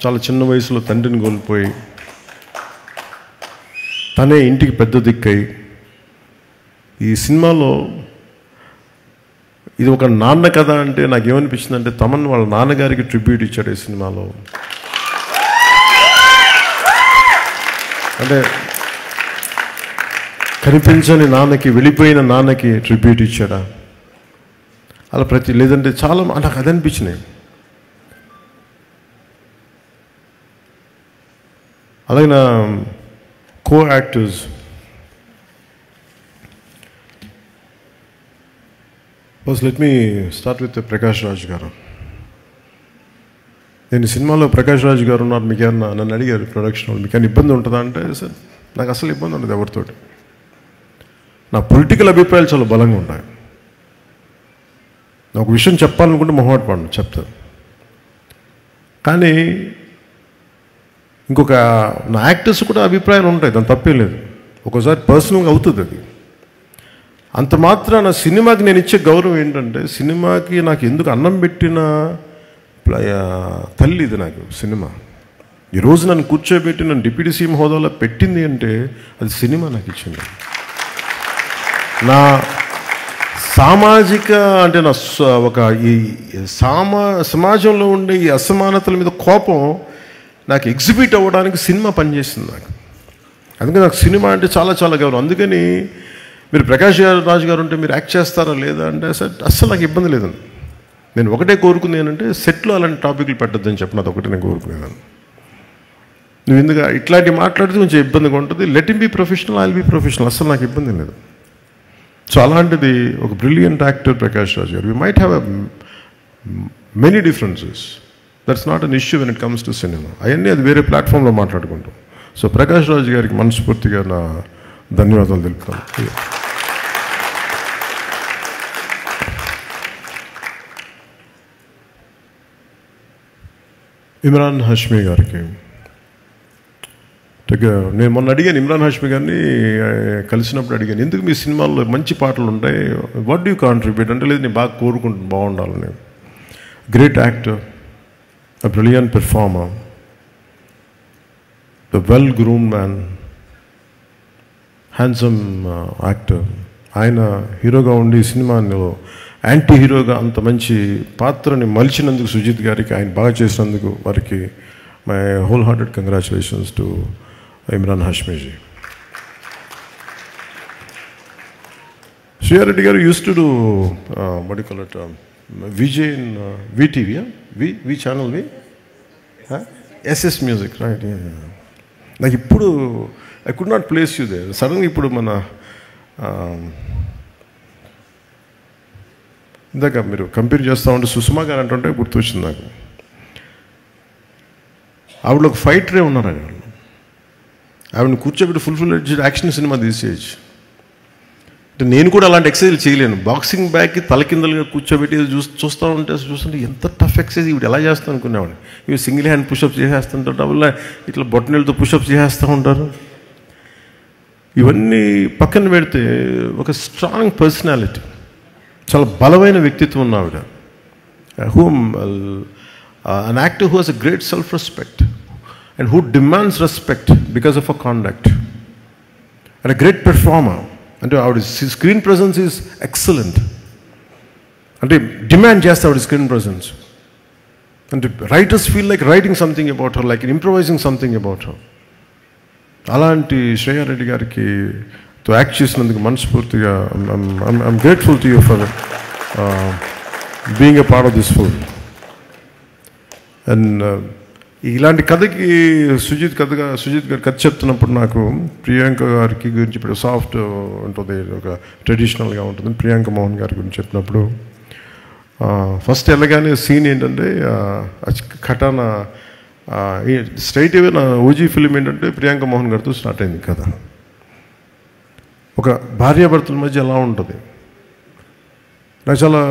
చాలా చిన్న వయసులో తండ్రిని కోల్పోయి తనే ఇంటికి పెద్ద దిక్కై ఈ సినిమాలో ఇది ఒక నాన్న కథ అంటే నాకేమనిపించింది అంటే తమన్ వాళ్ళ నాన్నగారికి ట్రిబ్యూట్ ఇచ్చాడు ఈ సినిమాలో. అంటే కనిపించని నాన్నకి, వెళ్ళిపోయిన నాన్నకి ట్రిబ్యూట్ ఇచ్చాడా అలా లేదంటే చాలా నాకు అది అనిపించినాయి. అలాగే నా co actors first let me start with Prakash Raj గారు. నేను సినిమాలో ప్రకాష్ రాజ్ గారు ఉన్నారు, మీకు ఏమన్నా నన్ను అడిగారు ప్రొడక్షన్ వాళ్ళు మీకు ఏమైనా ఇబ్బంది ఉంటుందా అంటే సార్ నాకు అసలు ఇబ్బంది ఉండదు ఎవరితోటి. నా పొలిటికల్ అభిప్రాయాలు చాలా బలంగా ఉంటాయి. నాకు ఒక విషయం చెప్పాలనుకుంటే మొహమాట పడను, చెప్తాను. కానీ ఇంకొక నా యాక్టర్స్ కూడా అభిప్రాయాలు ఉంటాయి, దాని తప్పేం లేదు. ఒక్కోసారి పర్సనల్గా అవుతుంది అది. అంత మాత్రాన సినిమాకి నేను ఇచ్చే గౌరవం ఏంటంటే సినిమాకి నాకు ఎందుకు అన్నం పెట్టిన తల్లి ఇది నాకు సినిమా. ఈరోజు నన్ను కూర్చోబెట్టి నన్ను డిప్యూటీ సీఎం హోదాలో పెట్టింది అంటే అది సినిమా నాకు ఇచ్చింది. నా సామాజిక అంటే నా ఒక ఈ సమాజంలో ఉండే ఈ అసమానతల మీద కోపం నాకు ఎగ్జిబిట్ అవ్వడానికి సినిమా పనిచేసింది నాకు. అందుకని నాకు సినిమా అంటే చాలా చాలా గౌరవం. అందుకని మీరు ప్రకాష్ రాజ్ గారు ఉంటే మీరు యాక్ట్ చేస్తారా లేదా అంటే సార్ అస్సలు నాకు ఇబ్బంది లేదండి. నేను ఒకటే కోరుకుంది ఏంటంటే సెట్లో అలాంటి టాపిక్లు పెట్టద్దని చెప్పిన అది ఒకటే నేను కోరుకునేదాన్ని. నువ్వు ఎందుకు ఇట్లాంటి మాట్లాడితే కొంచెం ఇబ్బందిగా ఉంటుంది, let him be professional, I will be professional, అస్సలు నాకు ఇబ్బంది లేదు. సో అలాంటిది ఒక బ్రిలియంట్ యాక్టర్ ప్రకాష్ రాజ్ గారు. We might have many differences, that's not an issue when it comes to cinema. అవన్నీ అది వేరే ప్లాట్ఫామ్లో మాట్లాడుకుంటాం. సో ప్రకాష్ రాజ్ గారికి మనస్ఫూర్తిగా నా ధన్యవాదాలు తెలుపుతాను. ఇమ్రాన్ హష్మీ గారికి నేను మొన్న అడిగాను, ఇమ్రాన్ హష్మీ గారిని కలిసినప్పుడు అడిగాను, ఎందుకు మీ సినిమాల్లో మంచి పాటలు ఉంటాయి, వాట్ డూ యూ కాంట్రిబ్యూట్ అంటే, లేదు నేను బాగా కోరుకుంటున్నాను బాగుండాలని. Great actor, a brilliant performer, the well-groomed man, handsome actor. ఆయన హీరోగా ఉండి సినిమాలో యాంటీ హీరోగా అంత మంచి పాత్రని మలిచినందుకు సుజిత్ గారికి, ఆయన బాగా చేసినందుకు వారికి my whole hearted congratulations to Imran హష్మీజీ. Shriya Reddy గారు use to do what do you call it, VJ in VTV, V channel, SS Music, right? నాకు ఇప్పుడు I could not place you there. సడన్గా ఇప్పుడు మన ఇందాక మీరు కంపేర్ చేస్తూ ఉంటే సుష్మా గారు అంటుంటే గుర్తొచ్చింది నాకు. ఆవిడ ఒక ఫైటరే ఉన్నారు, ఆవిడని కూర్చోబెట్టి ఫుల్ యాక్షన్ సినిమా తీసేయచ్చు. అంటే నేను కూడా అలాంటి ఎక్సర్సైజ్ చేయలేను. బాక్సింగ్ బ్యాగ్కి తలకిందలుగా కూర్చోబెట్టి చూస్తుంటే ఎంత టఫ్ ఎక్సర్సైజ్ ఇవి ఎలా చేస్తాను అనుకునేవాడిని. ఇవి సింగిల్ హ్యాండ్ పుషప్స్ చేసేస్తుంటారు, డబుల్ ఇట్లా బొట్టనీళ్ళతో పుషప్స్ చేసేస్తూ ఉంటారు. ఇవన్నీ పక్కన పెడితే ఒక స్ట్రాంగ్ పర్సనాలిటీ, చాలా బలమైన వ్యక్తిత్వం ఉన్న ఆవిడ. An actor who has a great self respect and who demands respect because of a conduct and a great performer. అంటే ఆవిడ స్క్రీన్ ప్రెజెన్స్ ఈజ్ ఎక్సలెంట్. అంటే డిమాండ్ చేస్తే ఆవిడ స్క్రీన్ ప్రెజెన్స్. అంటే writers feel like writing something about her, like improvising something about her. అలాంటి శ్రేయారెడ్డి గారికి తో యాక్ట్ చేసినందుకు మనస్ఫూర్తిగా I'm grateful to you for being a part of this film. And ఇలాంటి కథకి సుజిత్ గారు కథ చెప్తున్నప్పుడు నాకు ప్రియాంక గారికి గురించి ఇప్పుడు సాఫ్ట్ ఉంటుంది, ఒక ట్రెడిషనల్గా ఉంటుంది. ప్రియాంక మోహన్ గారి గురించి చెప్పినప్పుడు ఫస్ట్ వెళ్ళగానే సీన్ ఏంటంటే కటాన స్ట్రైట్ అవే నా ఓజీ ఫిలిం ఏంటంటే ప్రియాంక మోహన్ గారితో స్టార్ట్ అయింది కథ. ఒక భార్యాభర్తల మధ్య ఎలా ఉంటుంది. నాకు చాలా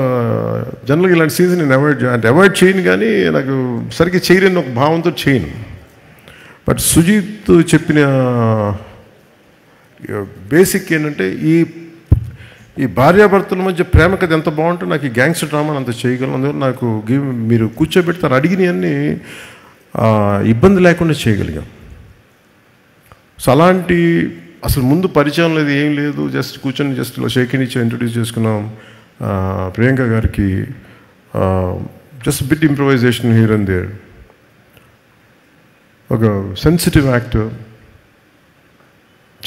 జనరల్గా ఇలాంటి సీన్స్ నేను అవాయిడ్ చేయను, కానీ నాకు సరిగ్గా చేయలేని ఒక భావంతో చేయను. బట్ సుజిత్ చెప్పిన బేసిక్ ఏంటంటే ఈ భార్యాభర్తల మధ్య ప్రేమ కథ ఎంత బాగుంటే నాకు ఈ గ్యాంగ్స్టర్ డ్రామాని అంత చేయగలను. అందువల్ల నాకు మీరు కూర్చోబెడతారు అడిగినవన్నీ ఇబ్బంది లేకుండా చేయగలిగాం. సో అలాంటి అసలు ముందు పరిచయం లేదు, ఏం లేదు, జస్ట్ కూర్చొని జస్ట్ షేకింగ్ ఇచ్చి ఇంట్రడ్యూస్ చేసుకున్నాం ప్రియాంక గారికి. Just bit improvisation here and there. ఒక సెన్సిటివ్ యాక్టర్,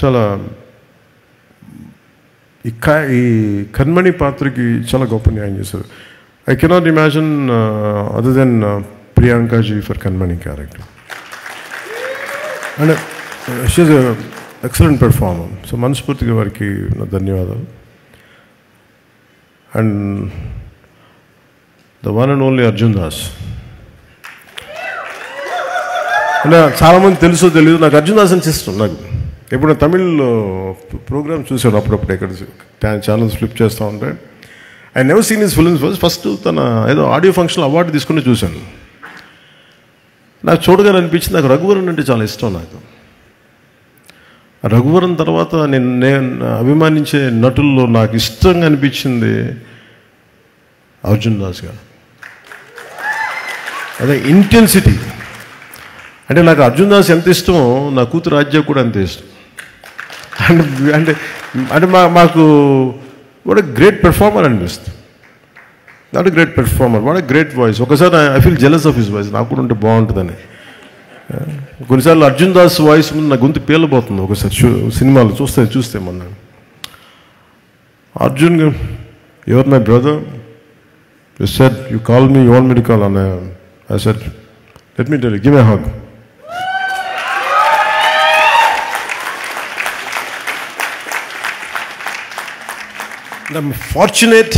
చాలా ఈ కన్మణి పాత్రకి చాలా గొప్ప న్యాయం చేశారు. I cannot imagine other then ప్రియాంకాజీ for Kanmani character. And she is excellent performer. So మనస్ఫూర్తిగా వారికి నా ధన్యవాదాలు. And the one and only Arjun Das. అంటే చాలామంది తెలుసో తెలియదు, నాకు అర్జున్ దాస్ అని ఇష్టం. నాకు ఎప్పుడు తమిళ్లో ప్రోగ్రామ్ చూశాను అప్పుడప్పుడు, ఎక్కడ ఛానల్స్ ఫ్లిప్ చేస్తూ ఉంటే. I never seen his films first తన ఏదో ఆడియో ఫంక్షన్ అవార్డు తీసుకుని చూశాను. నాకు చూడగానే అనిపించింది, నాకు రఘువరన్ అంటే చాలా ఇష్టం. నాకు రఘువరన్ తర్వాత నేను అభిమానించే నటుల్లో నాకు ఇష్టంగా అనిపించింది అర్జున్ దాస్ గారు. అదే ఇంటెన్సిటీ. అంటే నాకు అర్జున్ దాస్ ఎంత ఇష్టమో నా కూతురు రాజ్య కూడా అంతే ఇష్టం. అంటే అంటే మాకు వాట్ ఎ గ్రేట్ పెర్ఫార్మర్ అనిపిస్తుంది. Not a great performer, what a great voice. ఒకసారి I feel jealous of his voice, నాకు కూడా ఉంటే బాగుంటుందని. కొన్నిసార్లు అర్జున్ దాస్ వాయిస్ ముందు నా గొంతు పేలిపోతుంది. ఒకసారి సినిమాలు చూస్తే మొన్న Arjun, your my brother, you said you call me, you want me to call, and I said let me tell you, give me a hug. I'm fortunate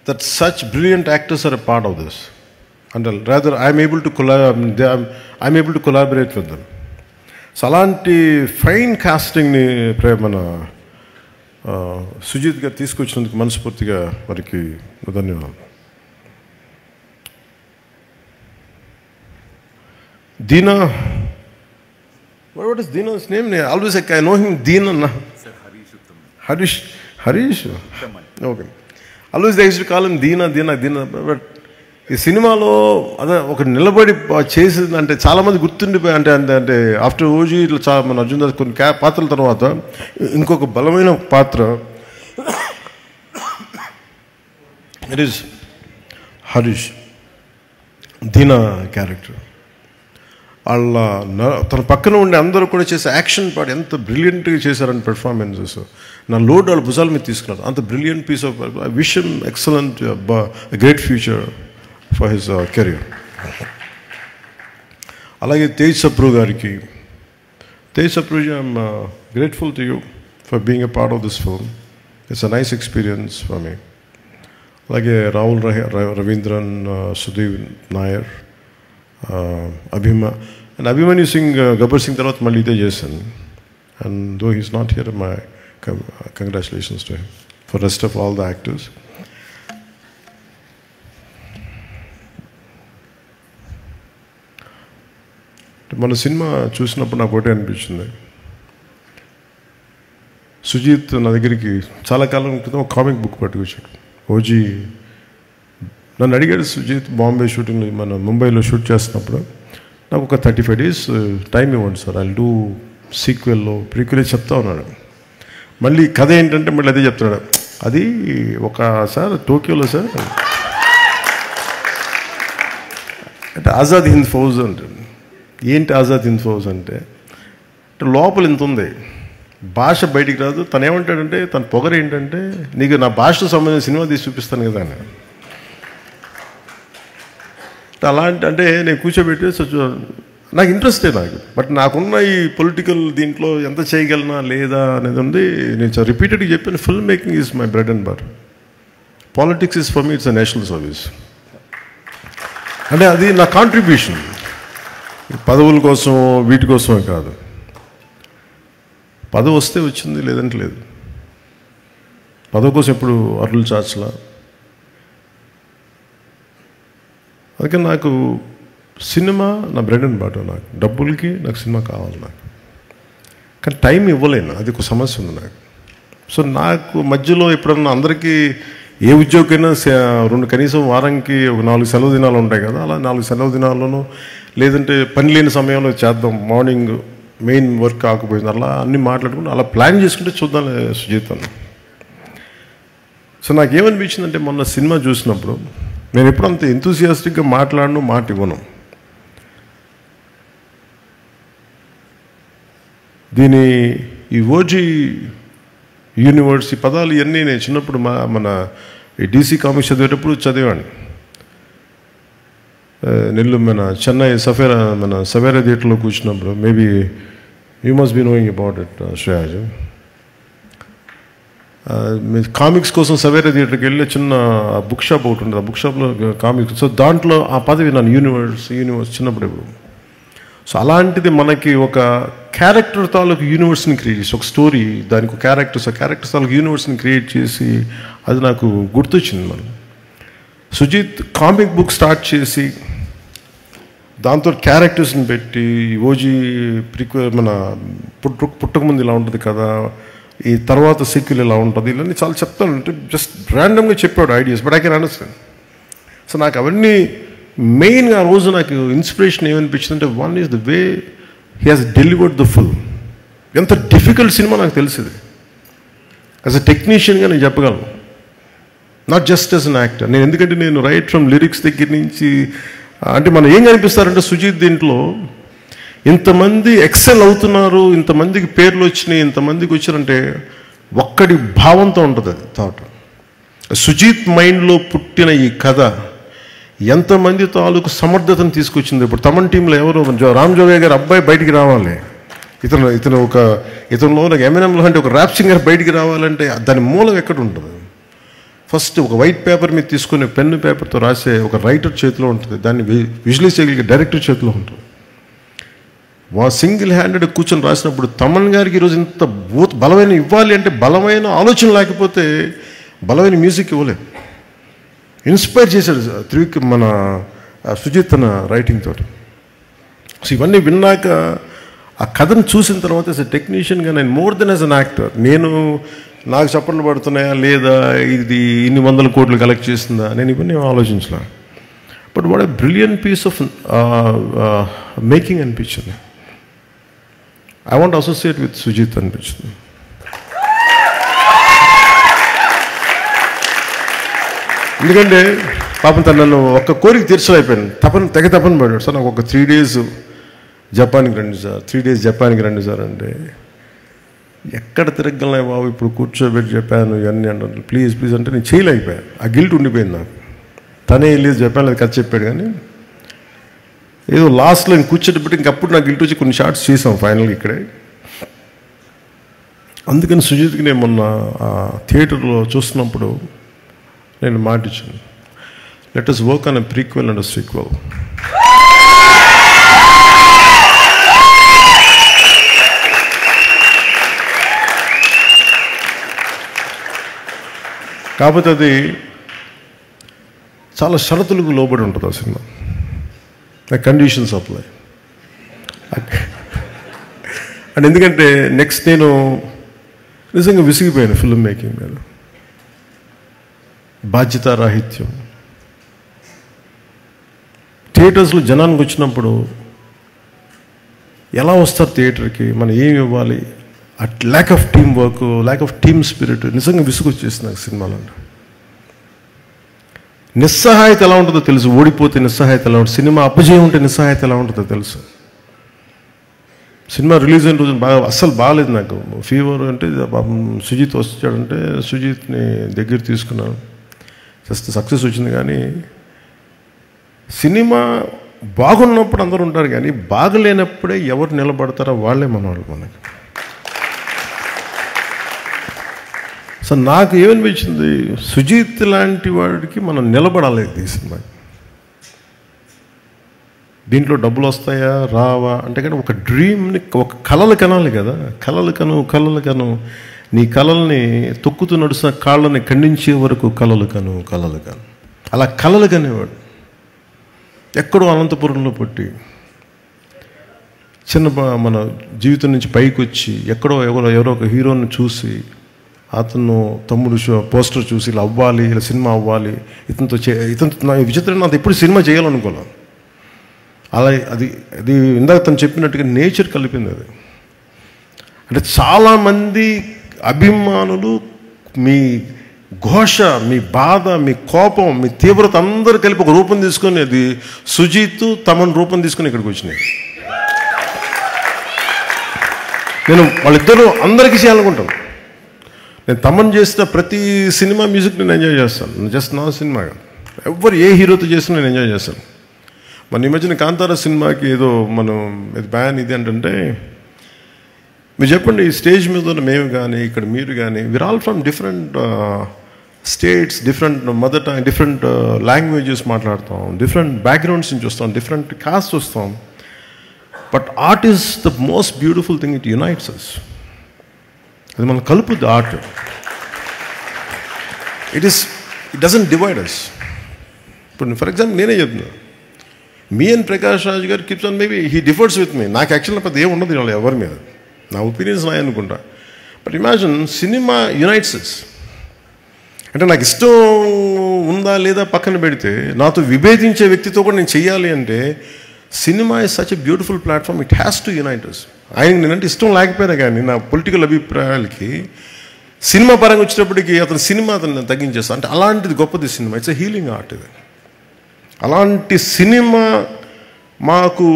that such brilliant actors are a part of this, and rather I'm able to collaborate with them. So alanti fine casting ni మన సుజిత్ గారు తీసుకొచ్చినందుకు మనస్ఫూర్తిగా వారికి ధన్యవాదాలు. Deena, what is Deena's name? Always I know him Deena. Harish? Okay. Always they used to call him Deena. But ఈ సినిమాలో అదే ఒక నిలబడి చేసింది అంటే చాలామంది గుర్తుండిపోయి అంటే ఆఫ్టర్ ఓజీ ఇట్లా చాలా మన అర్జున్ దాస్ కొన్ని పాత్రల తర్వాత ఇంకొక బలమైన పాత్ర it is Harish. Deena character వాళ్ళ తన పక్కన ఉండే అందరూ కూడా చేసే యాక్షన్ పార్ట్ ఎంత బ్రిలియంట్గా చేశారని పెర్ఫార్మెన్సెస్. నా లోడ్ వాళ్ళ భుజాల మీద తీసుకున్నారు. అంత బ్రిలియంట్ పీస్ ఆఫ్ విషయం, excellent, great future for his career. అలాగే తేజ్ సప్రూ గారికి, Tej Sapru ji, I'm grateful to you for being a part of this film. It's a nice experience for me. అలాగే రాహుల్ రవీంద్రన్, సుధీర్ నాయర్, అభిమన్యు సింగ్, గబ్బర్ సింగ్ తర్వాత మళ్ళీ ఇదే చేశాను. And though he's not here, my congratulations to him for rest of all the actors. మన సినిమా చూసినప్పుడు నాకు ఒకటే అనిపించింది, సుజిత్ నా దగ్గరికి చాలా కాలం క్రితం ఒక కామిక్ బుక్ పట్టుకొచ్చాడు. ఓజీ నన్ను అడిగాడు, సుజిత్ బాంబే షూటింగ్ మన ముంబైలో షూట్ చేస్తున్నప్పుడు నాకు ఒక 35 days టైం ఇవ్వండి సార్, ఐ డూ సీక్వెల్లో ప్రీక్వెల్ చెప్తా ఉన్నాడు. మళ్ళీ కథ ఏంటంటే మళ్ళీ అదే చెప్తున్నాడు. అది సార్ టోక్యోలో సార్ అంటే ఆజాద్ హింద్ ఫౌజ్ అంటే ఏంటి? ఆజాద్ హింద్ ఫౌజ్ అంటే లోపల ఇంత ఉంది, భాష బయటికి రాదు. తను ఏమంటాడంటే తన పొగరు ఏంటంటే నీకు నా భాషకు సంబంధించిన సినిమా తీసి చూపిస్తాను కదా అని. అలాంటి అంటే నేను కూర్చోబెట్టి నాకు ఇంట్రెస్టే నాకు, బట్ నాకున్న ఈ పొలిటికల్ దీంట్లో ఎంత చేయగలనా లేదా అనేది ఉంది. నేను రిపీటెడ్గా చెప్పాను, film making is my bread and butter. Politics is for me it's a national service. అంటే అది నా కాంట్రిబ్యూషన్, పదవుల కోసం వీటి కోసమే కాదు. పదవి వస్తే వచ్చింది, లేదంటే లేదు. పదవి కోసం ఎప్పుడు అరులు చాచలా. అందుకని నాకు సినిమా నా బ్రెడ్ అండ్ బటర్. నాకు డబ్బులకి నాకు సినిమా కావాలి నాకు, కానీ టైం ఇవ్వలేను, అది ఒక సమస్య ఉంది నాకు. సో నాకు మధ్యలో ఎప్పుడన్నా అందరికీ ఏ ఉద్యోగమైనా కనీసం వారానికి ఒక 4 సెలవు దినాలు ఉంటాయి కదా, అలా 4 సెలవు దినాల్లోనూ లేదంటే పని లేని సమయంలో చేద్దాం, మార్నింగ్ మెయిన్ వర్క్ కాకపోయింది, అలా అన్నీ మాట్లాడుకుంటూ అలా ప్లాన్ చేసుకుంటే చూద్దాం సుజిత్ అన్న. సో నాకేమనిపించిందంటే మొన్న సినిమా చూసినప్పుడు నేను ఎప్పుడు అంత ఎంతూసియాస్టిక్గా మాట్లాడను, మాట ఇవ్వను. దీని ఈ ఓజీ యూనివర్స్ ఈ పదాలు ఇవన్నీ నేను చిన్నప్పుడు మన ఈ డీసీ కామిక్స్ చదివేటప్పుడు చదివాను. మన చెన్నై సవేరా థియేటర్లో కూర్చున్నప్పుడు, maybe you must be knowing about it Shreyas. Comics కోసం సవేరా థియేటర్కి వెళ్ళి చిన్న బుక్ షాప్ ఒకటి ఉంటుంది, ఆ బుక్ షాప్లో కామిక్స్. సో దాంట్లో ఆ పదవి నన్ను యూనివర్స్ చిన్నప్పుడు ఎప్పుడు. సో అలాంటిది మనకి ఒక క్యారెక్టర్ తాలూకు యూనివర్స్ని క్రియేట్ చేసి, ఒక స్టోరీ దానికి ఒక క్యారెక్టర్స్ తాలూకు యూనివర్స్ని క్రియేట్ చేసి అది నాకు గుర్తొచ్చింది. మనం సుజిత్ కామిక్ బుక్ స్టార్ట్ చేసి దాంతో క్యారెక్టర్స్ని పెట్టి ఓజీ మన పుట్టకముందు ఇలా ఉంటుంది కదా, ఈ తర్వాత సీక్వెల్ ఇలా ఉంటుంది, ఇవన్నీ చాలా చెప్తాను. అంటే జస్ట్ ర్యాండమ్గా చెప్పాడు ideas, but I can understand. So నాకు అవన్నీ మెయిన్గా ఆ రోజు నాకు ఇన్స్పిరేషన్ ఏమనిపించింది అంటే, one is the way he has delivered the full. ఎంత డిఫికల్ట్ సినిమా నాకు తెలిసింది. యాజ్ అ టెక్నీషియన్గా నేను చెప్పగలను, not just as an actor. నేను ఎందుకంటే నేను రైట్ ఫ్రమ్ లిరిక్స్ దగ్గర నుంచి అంటే మనం ఏం కనిపిస్తారంటే సుజిత్ దీంట్లో ఇంతమంది ఎక్సెల్ అవుతున్నారు, ఇంతమందికి పేర్లు వచ్చినాయి, ఇంతమందికి వచ్చారంటే ఒక్కడి భావంతో ఉంటుంది అది థాట్. సుజిత్ మైండ్లో పుట్టిన ఈ కథ ఎంతమంది తాలూకు సమర్థతను తీసుకొచ్చింది. ఇప్పుడు తమన్ టీంలో ఎవరు రామ్ జోగయ్య గారు అబ్బాయి బయటికి రావాలి, ఇతనిలో నాకు ఎంఎన్ఎంలో అంటే ఒక ర్యాప్ సింగర్ బయటికి రావాలంటే దాని మూలం ఎక్కడ ఉంటుంది? ఫస్ట్ ఒక వైట్ పేపర్ మీద తీసుకుని పెన్ను పేపర్తో రాసే ఒక రైటర్ చేతిలో ఉంటుంది, దాన్ని విజువలైజ్ చేయగలిగే డైరెక్టర్ చేతిలో ఉంటుంది. సింగిల్ హ్యాండెడ్ కూర్చొని రాసినప్పుడు తమన్ గారికి ఈరోజు ఇంత బలమైన ఇవ్వాలి అంటే బలమైన ఆలోచన లేకపోతే బలమైన మ్యూజిక్ ఇవ్వలేదు. ఇన్స్పైర్ చేశాడు మన సుజిత్ తన రైటింగ్ తోటి. సో ఇవన్నీ విన్నాక ఆ కథను చూసిన తర్వాత యాజ్ ఎ టెక్నీషియన్గా నేను more than as an actor, నాకు చప్పట్లు పడుతున్నాయా లేదా, ఇది ఇన్ని 100 కోట్లు కలెక్ట్ చేస్తుందా, నేను ఇవన్నీ ఆలోచించలే. But what a brilliant piece of making అనిపించింది. I want associate with Sujith అనిపించింది. ఎందుకంటే పాపం తను నన్ను ఒక్క కోరిక తీర్చలేకపోయాను, తెగ తపన పడ్డాడు. సార్ నాకు ఒక 3 days జపాన్కి రండి సార్, 3 days జపాన్కి రండి సార్ అంటే, ఎక్కడ తిరగలనే బాబు ఇప్పుడు కూర్చోబెట్టి చెప్పాను ఇవన్నీ అంటారు, ప్లీజ్ ప్లీజ్ అంటే నేను చేయలేకపోయాను. ఆ గిల్ట్ ఉండిపోయింది నాకు. తనే వెళ్ళి జపాన్లో కథ చెప్పాడు, కానీ ఏదో లాస్ట్లో ఇంక కూర్చోబెట్టి ఇంకప్పుడు నాకు గిల్ట్ వచ్చి కొన్ని షార్ట్స్ చేసాం ఫైనల్గా ఇక్కడే. అందుకని సుజిత్కి నేను మొన్న థియేటర్లో చూస్తున్నప్పుడు నేను మాట ఇచ్చాను, let us work on a prequel and a sequel. కాకపోతే అది చాలా షరతులకు లోబడి ఉంటుంది ఆ సినిమా, కండిషన్స్ అప్లై. అండ్ ఎందుకంటే నెక్స్ట్ నేను నిజంగా విసిగిపోయాను ఫిల్మ్ మేకింగ్ మీద. బాధ్యతారాహిత్యం, థియేటర్స్లో జనానికి వచ్చినప్పుడు ఎలా వస్తారు థియేటర్కి, మనం ఏమి ఇవ్వాలి, at lakh of team work, lakh of team spirit నిజంగా విసుగొచ్చేస్తుంది నాకు సినిమాలో. నిస్సహాయత ఎలా ఉంటుందో తెలుసు, ఓడిపోతే నిస్సహాయత ఎలా ఉంటుంది, సినిమా అపజయం ఉంటే నిస్సహాయత ఎలా ఉంటుందో తెలుసు. సినిమా రిలీజ్ అయిన రోజు అస్సలు బాగాలేదు నాకు, ఫీవర్ అంటే సుజిత్ వచ్చాడంటే సుజిత్ని దగ్గర తీసుకున్నాను, జస్ట్ సక్సెస్ వచ్చింది. కానీ సినిమా బాగున్నప్పుడు అందరూ ఉంటారు, కానీ బాగలేనప్పుడే ఎవరు నిలబడతారో వాళ్ళే మనవాళ్ళు మనకి. సో నాకు ఏమనిపించింది, సుజీత్ లాంటి వాడికి మనం నిలబడాలి ఈ సినిమా. దీంట్లో డబ్బులు వస్తాయా రావా అంటే, కానీ ఒక డ్రీమ్ని, ఒక కళలు కనాలి కదా. కళలు కను నీ కళల్ని తొక్కుతూ నడుస్తున్న కాళ్ళని ఖండించే వరకు కళలు కను. అలా కళలు కనేవాడు. ఎక్కడో అనంతపురంలో పుట్టి మన జీవితం నుంచి పైకి వచ్చి ఎవరో ఒక హీరోని చూసి, అతను తమ్ముడు పోస్టర్ చూసి ఇలా అవ్వాలి, ఇలా సినిమా అవ్వాలి, ఇతనితో నా విచిత్రంగా నాకు ఎప్పుడు సినిమా చేయాలనుకోలేదు. అలా అది ఇందాక తను చెప్పినట్టుగా నేచర్ కలిపింది అది. అంటే చాలామంది అభిమానులు మీ ఘోష, మీ బాధ, మీ కోపం, మీ తీవ్రత అందరూ కలిపి ఒక రూపం తీసుకొని, అది సుజీత్ తమన్ రూపం తీసుకొని ఇక్కడికి వచ్చినాయి. నేను వాళ్ళిద్దరూ అందరికీ చేయాలనుకుంటాను. నేను తమన్ చేసిన ప్రతి సినిమా మ్యూజిక్ నేను ఎంజాయ్ చేస్తాను. జస్ట్ నా సినిమా ఎవరు ఏ హీరోతో చేసినా నేను ఎంజాయ్ చేస్తాను. మన ఈ మధ్యన కాంతారా సినిమాకి ఏదో మనం ఇది బ్యాన్ ఇది అంటే, మీరు చెప్పండి, ఈ స్టేజ్ మీద ఉన్న మేము కానీ ఇక్కడ మీరు కానీ, we are all from different states, different mother tongue, different languages మాట్లాడతాం, డిఫరెంట్ బ్యాక్గ్రౌండ్స్ నుంచి వస్తాం, డిఫరెంట్ కాస్ట్ వస్తాం. But art is the most beautiful thing. It unites us. అది మనం కలుపుద్ది art. It doesn't divide us. ఇప్పుడు ఫర్ ఎగ్జాంపుల్ నేనే చెప్తున్నా, మీ అండ్ ప్రకాష్ రాజ్ గారు keeps on, maybe he differs with me. నాకు యాక్చువల్గా పెద్ద ఏమి ఉండదు వాళ్ళు ఎవరి మీద, నా ఒపీనియన్స్ నాయ అనుకుంటా. But imagine, cinema unites us. అంటే నాకు ఇష్టం ఉందా లేదా పక్కన పెడితే, నాతో విభేదించే వ్యక్తితో కూడా నేను చెయ్యాలి అంటే, cinema is such a beautiful platform. It has to unite us. ఆయనకి నేనంటే ఇష్టం లేకపోయినా కానీ, నా పొలిటికల్ అభిప్రాయాలకి సినిమా పరంగా వచ్చేటప్పటికి అతను తగ్గించేస్తాను. అంటే అలాంటిది గొప్పది cinema. It's a healing art ఇది. అలాంటి సినిమా మాకు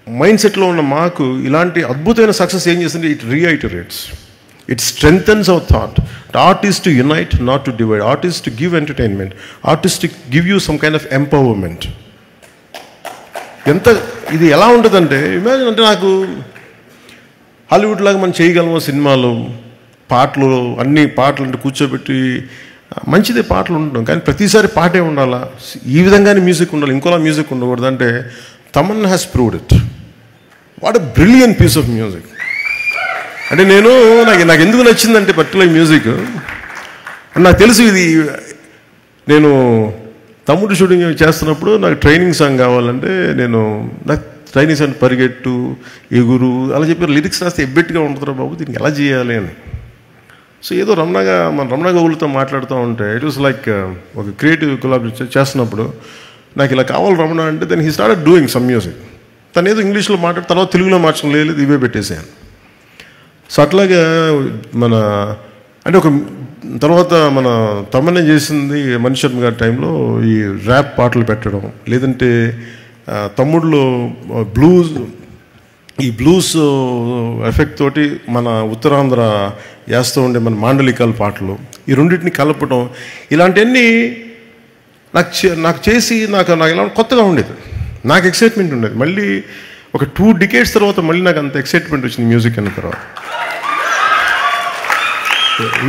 మైండ్ సెట్లో ఉన్న మాకు ఇలాంటి అద్భుతమైన సక్సెస్ ఏం చేస్తుంది, it reiterates, it strengthens our thought. Art is to unite, not to divide. Art is to give entertainment. Art is to give you some kind of empowerment. ఇది ఎలా ఉంటుందంటే, ఇమాజిన్, అంటే నాకు హాలీవుడ్ లాగా మనం చేయగలము సినిమాలు, పాటలు, అన్ని పాటలు అంటే కూర్చోబెట్టి మంచిదే పాటలు ఉండడం, కానీ ప్రతిసారి పాటే ఉండాలా, ఈ విధంగానే మ్యూజిక్ ఉండాలి, ఇంకోలా మ్యూజిక్ ఉండకూడదు అంటే, Thaman has proved it. What a brilliant piece of music. అంటే నాకు ఎందుకు నచ్చిందంటే పర్టికులర్ మ్యూజిక్, నాకు తెలుసు ఇది. నేను తమ్ముడు షూటింగ్ చేస్తున్నప్పుడు నాకు ట్రైనింగ్ సాంగ్ కావాలంటే, నాకు ట్రైనింగ్ సాంగ్ పరిగెట్టు, ఎగురు అలా చెప్పారు. లిరిక్స్ రాస్తే ఎబ్బెట్టుగా ఉంటుందిరా బాబు, దీనికి ఎలా చేయాలి అని. సో ఏదో రమణ గౌలుతో మాట్లాడుతూ ఉంటే, ఇట్ వాస్ లైక్ ఒక క్రియేటివ్ కొలాబరేషన్ చేస్తున్నప్పుడు, నాకు ఇలా కావాలి రమణ అంటే, then he started doing some music. తను ఏదో ఇంగ్లీష్లో మాట్లాడి తర్వాత తెలుగులో మార్చడం లేదు, ఇవే పెట్టేసాను. సో అట్లాగా అంటే తర్వాత మన తమన్నే చేసింది మణి శర్మ గారి టైంలో ఈ ర్యాప్ పాటలు పెట్టడం, లేదంటే తమ్ముడులో ఈ బ్లూస్ ఎఫెక్ట్ తోటి మన ఉత్తరాంధ్ర వేస్తూ ఉండే మన మాండలికాల పాటలు, ఈ రెండింటిని కలపడం, ఇలాంటివన్నీ నాకు చేసి నాకు ఇలా కొత్తగా ఉండేది. నాకు ఎక్సైట్మెంట్ ఉండేది. మళ్ళీ ఒక 2 decades తర్వాత మళ్ళీ నాకు అంత ఎక్సైట్మెంట్ వచ్చింది మ్యూజిక్ అన్న తర్వాత.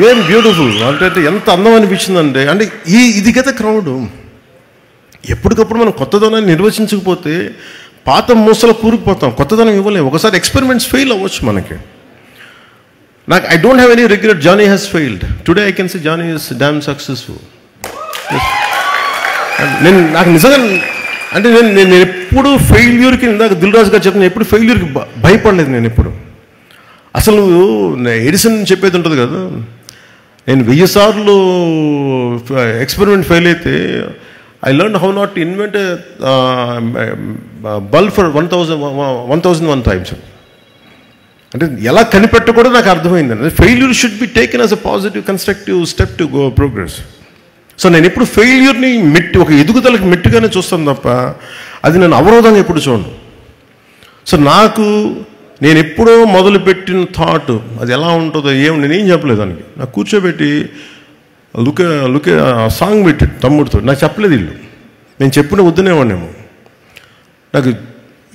ఏం బ్యూటిఫుల్ అంటే ఎంత అందం అనిపించిందంటే, అంటే ఇది కదా క్రౌడ్. ఎప్పటికప్పుడు మనం కొత్తదనాన్ని నిర్వచించకపోతే పాత మూసలో కూరుకుపోతాం, కొత్తదనం ఇవ్వలేము. ఒకసారి ఎక్స్పెరిమెంట్స్ ఫెయిల్ అవ్వచ్చు మనకి. I don't have any regret. Johnny has failed. Today I can say Johnny is damn successful. నాకు నిజంగా అంటే నేను ఎప్పుడు ఫెయిల్యూర్కి, ఇందాక దిల్ రాజు గారు చెప్పిన, ఎప్పుడు ఫెయిల్యూర్కి భయపడలేదు నేను ఎప్పుడు. అసలు ఎడిసన్ చెప్పేది ఉంటుంది కదా, నేను 1000 సార్లు ఎక్స్పెరిమెంట్ ఫెయిల్ అయితే, I learned how not to invent a bulb for 1001 times. అంటే ఎలా కనిపెట్టకూడదు నాకు అర్థమైంది. Failure should be taken as a positive constructive step to go progress. So నేను ఎప్పుడు ఫెయిల్యూర్ని ఒక ఎదుగుదలకు మెట్టుగానే చూస్తాను తప్ప, అది నేను అవరోధంగా ఎప్పుడు చూడను. సో నేను ఎప్పుడో మొదలుపెట్టిన థాట్ అది ఎలా ఉంటుందో నేనేం చెప్పలేదు దానికి. నాకు కూర్చోబెట్టి లుకే సాంగ్ పెట్టి తమ్ముడితో నాకు చెప్పలేదు ఇల్లు. నేను చెప్పిన వద్దునేవాడినేమో. నాకు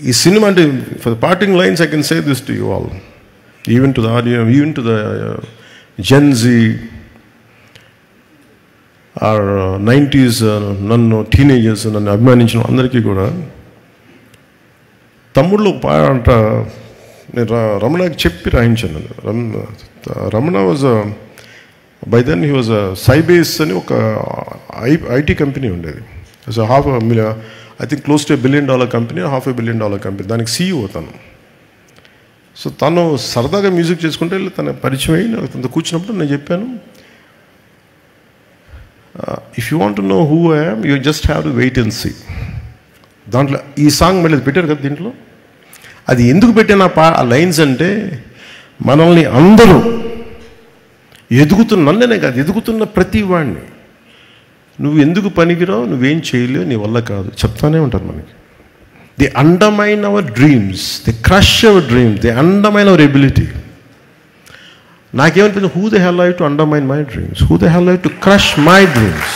ఈ సినిమా అంటే for the parting lines I can say this to you all, even to the audio, even to the gen z or 90s నన్ను టీనేజర్స్ నన్ను అభిమానించిన అందరికీ కూడా తమ్ముళ్ళు అంట నేను రమణకి చెప్పి రాయించాను. Ramana was by then he was Sybase అని ఒక ఐటీ కంపెనీ ఉండేది. So I think close to $1 billion company, $500 million company, దానికి CEO తను. సో తను సరదాగా మ్యూజిక్ చేసుకుంటే తన పరిచయం అయ్యి తనతో కూర్చున్నప్పుడు నేను చెప్పాను, if you want to know who I am you just have to wait and see. దాంట్లో ఈ సాంగ్ మళ్ళీ పెట్టారు కదా దీంట్లో. అది ఎందుకు పెట్టిన ఆ లైన్స్ అంటే మనల్ని అందరూ నన్నే కాదు, ఎదుగుతున్న ప్రతి వాడిని నువ్వు ఎందుకు పనికిరావు, నువ్వేం చేయలేవు, నీ వల్ల కాదు చెప్తానే ఉంటారు మనకి. They undermine our dreams, they crush our dreams, they undermine our ability. నాకేమనిపించింది, who the hell I to undermine my dreams, who the hell I to crush my dreams.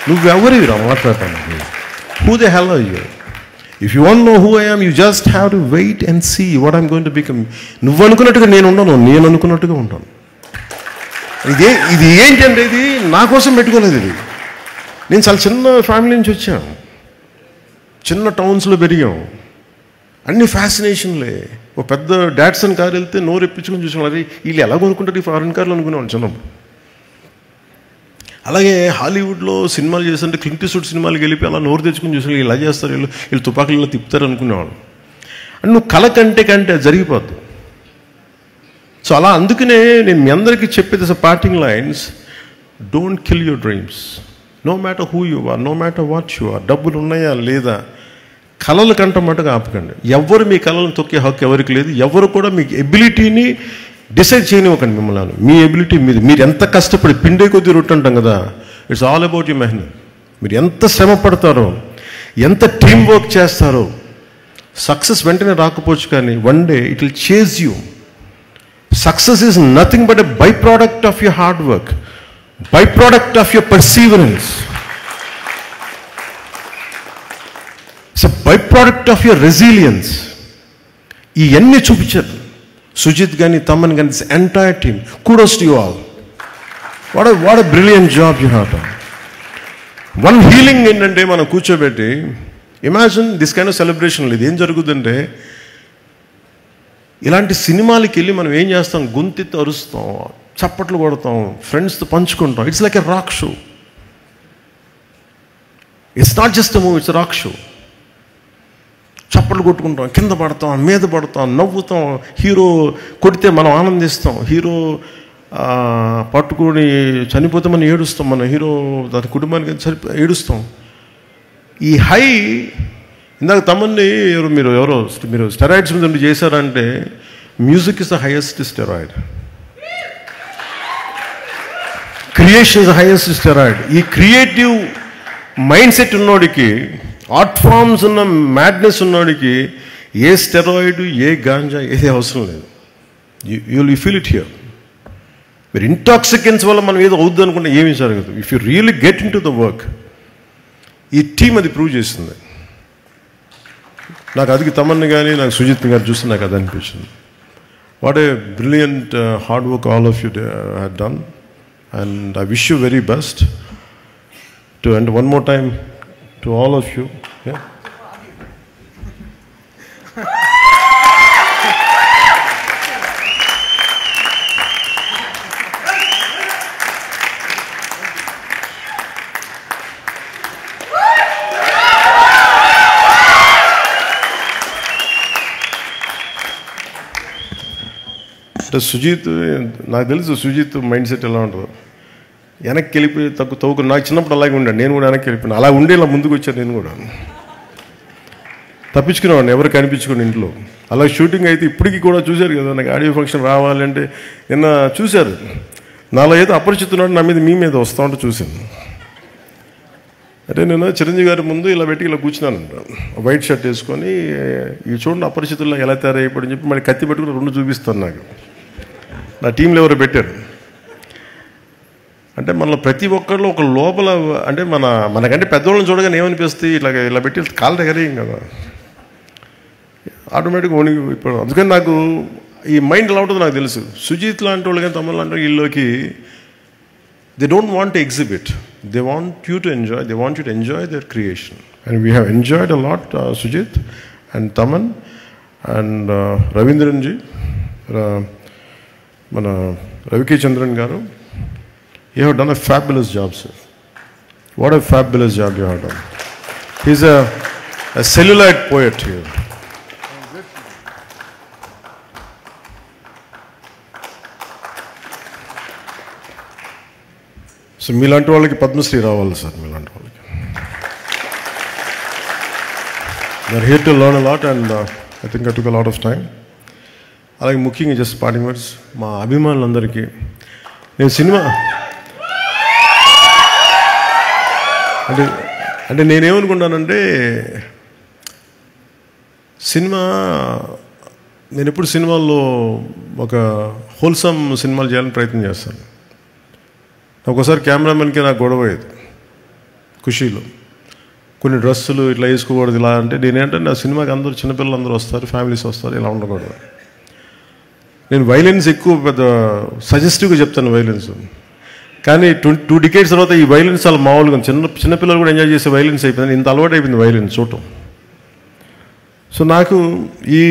నువ్వెవరివిరా మాట్లాడటానికి? Who the hell are you? If you want know who I am you just have to wait and see what I'm going to become. నువ్వు అనుకున్నట్టుగా నేను ఉండను, నేను అనుకున్నట్టుగా ఉంటాను. ఇది ఏంటంటే ఇది నా కోసం పెట్టుకోలేదు. ఇది నేను చాలా చిన్న ఫ్యామిలీ నుంచి వచ్చాను, చిన్న టౌన్స్లో పెరిగాం, అన్ని ఫ్యాసినేషన్లే. ఒక పెద్ద డాట్సన్ కారు వెళ్తే నోరు ఎప్పించుకొని చూసుకున్నారు, అది వీళ్ళు ఎలా కొనుక్కుంటారు ఈ ఫారెన్ కార్లు అనుకునేవాళ్ళు చిన్నప్పుడు. అలాగే హాలీవుడ్లో సినిమాలు చేస్తుంటే క్లింట్ ఈస్ట్వుడ్ సినిమాలకు వెళ్ళి అలా నోరు తెచ్చుకుని చూసి ఇలా చేస్తారు, వీళ్ళు తుపాకులు ఇలా తిప్పుతారు అనుకునేవాళ్ళు. అండ్ నువ్వు కళ కంటే అది జరిగిపోద్దు. సో అలా అందుకనే నేను మీ అందరికీ చెప్పేది parting lines, don't kill your dreams, no matter who you are, no matter what you are. డబ్బులు ఉన్నాయా లేదా, కళలు కంట మటుగా ఆపకండి. ఎవరు మీ కళలను తొక్కే హక్కు ఎవరికి లేదు. ఎవరు కూడా మీ ఎబిలిటీని డిసైడ్ చేయనివ్వకండి మిమ్మల్ని. మీ ఎబిలిటీ మీరు ఎంత కష్టపడి పిండే కొద్దీ రొట్టె అంటాం కదా, ఇట్స్ ఆల్ అబౌట్ యూ మెహనత్. మీరు ఎంత శ్రమ పడతారో, ఎంత టీమ్ వర్క్ చేస్తారో. సక్సెస్ వెంటనే రాకపోవచ్చు, కానీ one day it will chase you. Success is nothing but a byproduct of your hard work, byproduct of your perseverance. It's a byproduct of your resilience. ఇవన్నీ చూపించారు సుజిత్ కానీ తమన్ కానీ, this entire team. kudos to you all. What a brilliant job you have done. One healing ఏంటంటే మనం కూర్చోబెట్టి imagine this kind of celebration. ఇది ఏం జరుగుతుందంటే ఇలాంటి సినిమాలకి వెళ్ళి మనం ఏం చేస్తాం, గొంతెత్తి అరుస్తాం, చప్పట్లు కొడతాం, ఫ్రెండ్స్తో పంచుకుంటాం. It's like a rock show. It's not just a movie, it's rock show. చప్పట్లు కొట్టుకుంటాం, కింద పడతాం, మీద పడతాం, నవ్వుతాం. హీరో కొడితే మనం ఆనందిస్తాం, హీరో పట్టుకొని చనిపోతే మనం ఏడుస్తాం, మన హీరో దాని కుటుంబానికి ఏడుస్తాం. ఈ హై ఇందాక తమన్ని మీరు స్టెరాయిడ్స్ మీద చేశారంటే, music is the highest steroid, creation is the highest steroid. ఈ క్రియేటివ్ మైండ్ సెట్ ఉన్నోడికి, ఆర్ట్ ఫార్మ్స్ ఉన్న మ్యాడ్నెస్ ఉన్నోడికి ఏ స్టెరాయిడ్, ఏ గాంజా ఏది అవసరం లేదు. You feel it here. మీరు ఇంటాక్సికెన్స్ వల్ల మనం ఏదో అవుద్ది అనుకుంటే ఏమీ జరగదు. If you really get in to the work. ఈ టీం అది ప్రూవ్ చేస్తుంది. నాకు అది తమన్ని కానీ నాకు సుజిత్ గారు చూస్తే నాకు అది అనిపించింది. What a brilliant hard work all of you have done, and I wish you very best to. And one more time to all of you. అంటే సుజిత్, నాకు తెలుసు సుజిత్ మైండ్ సెట్ ఎలా ఉంటుందో. వెనక్కి వెళ్ళిపోయి తవ్వుకు నాకు చిన్నప్పుడు అలాగే ఉండాను, నేను కూడా వెనక్కి వెళ్ళిపోయాను. అలా ఉండే ఇలా ముందుకు వచ్చాను. నేను కూడా తప్పించుకునేవాడిని, ఎవరు కనిపించుకుని ఇంట్లో. అలా షూటింగ్ అయితే ఇప్పటికీ కూడా చూశారు కదా, నాకు ఆడియో ఫంక్షన్ రావాలంటే నిన్న చూశారు, నాలో ఏదో అపరిచితున్నాడు నా మీద, మీ మీద వస్తూ ఉంటే చూశాను. అంటే నేను చిరంజీవి గారి ముందు ఇలా పెట్టి ఇలా కూర్చున్నానంట, వైట్ షర్ట్ వేసుకొని. ఇవి చూడండి అపరిచితుల్లో ఎలా తయారైపోయాడని చెప్పి మళ్ళీ కత్తి పెట్టుకుని 2 చూపిస్తాను. నాకు నా టీంలో ఎవరు పెట్టారు అంటే మనలో ప్రతి ఒక్కరిలో ఒక లోపల అంటే మనకంటే పెద్దవాళ్ళని చూడగానే ఏమనిపిస్తుంది, ఇలా పెట్టి కాలు దగ్గరేం కదా, ఆటోమేటిక్గా ఓని ఇప్పుడు. అందుకని నాకు ఈ మైండ్ ఎలా ఉంటుందో నాకు తెలుసు. సుజిత్ లాంటి వాళ్ళు కానీ తమ్ముళ్ళు లాంటి వీళ్ళకి they don't want to exhibit, they want you to enjoy, they want you to enjoy there creation. And we have enjoyed a lot Sujith and Thaman and రవీంద్రన్జీ, మన రవికే చంద్రన్ గారు. You have done a fabulous job, sir. What a fabulous job you have done. He's a celluloid poet here. So మీలాంటి వాళ్ళకి పద్మశ్రీ రావాలి సార్, మీలాంటి వాళ్ళకి. They're here to learn a lot and I think I took a lot of time. అలాగే ముఖ్యంగా జస్ట్ పార్టింగ్ వర్డ్స్ మా అభిమానులందరికీ. నేను సినిమా అంటే నేనేమనుకుంటానంటే నేను ఎప్పుడు సినిమాల్లో ఒక హోల్సమ్ సినిమాలు చేయాలని ప్రయత్నం చేస్తాను. ఒకసారి కెమెరామెన్కి నాకు గొడవ అయ్యేది ఖుషీలో, కొన్ని డ్రెస్సులు ఇట్లా వేసుకోకూడదు ఇలా అంటే. నేనేంటంటే నా సినిమాకి అందరూ చిన్నపిల్లలు అందరూ వస్తారు, ఫ్యామిలీస్ వస్తారు, ఇలా ఉండకూడదు. నేను వైలెన్స్ ఎక్కువ పెద్ద సజెస్టివ్గా చెప్తాను వైలెన్స్, కానీ 2 decades తర్వాత ఈ వైలెన్స్ చాలా మామూలుగా చిన్నపిల్లలు కూడా ఎంజాయ్ చేసే వైలెన్స్ అయిపోయింది. ఇంత అలవాటు అయిపోయింది వైలెన్స్ చూడటం. సో నాకు ఈ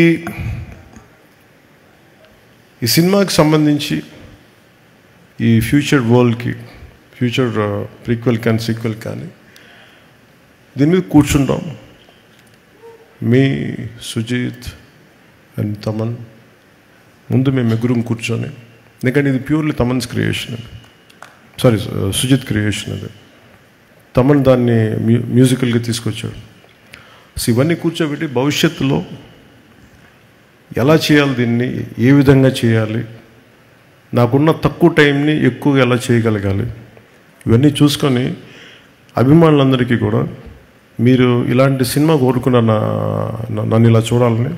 సినిమాకి సంబంధించి ఈ ఫ్యూచర్ వరల్డ్కి, ఫ్యూచర్ ప్రీక్వెల్ కానీ సీక్వెల్ కానీ దీని మీద కూర్చుంటాం. మీ సుజిత్ అండ్ తమన్ ముందు మేము ముగ్గురం కూర్చొని, ఎందుకంటే ఇది purely Thaman's creation, sorry Sujith creation. అది తమన్ దాన్ని మ్యూజికల్గా తీసుకొచ్చాడు. సో ఇవన్నీ కూర్చోబెట్టి భవిష్యత్తులో ఎలా చేయాలి, దీన్ని ఏ విధంగా చేయాలి, నాకున్న తక్కువ టైంని ఎక్కువగా ఎలా చేయగలగాలి, ఇవన్నీ చూసుకొని అభిమానులందరికీ కూడా మీరు ఇలాంటి సినిమా కోరుకున్న నన్ను ఇలా చూడాలని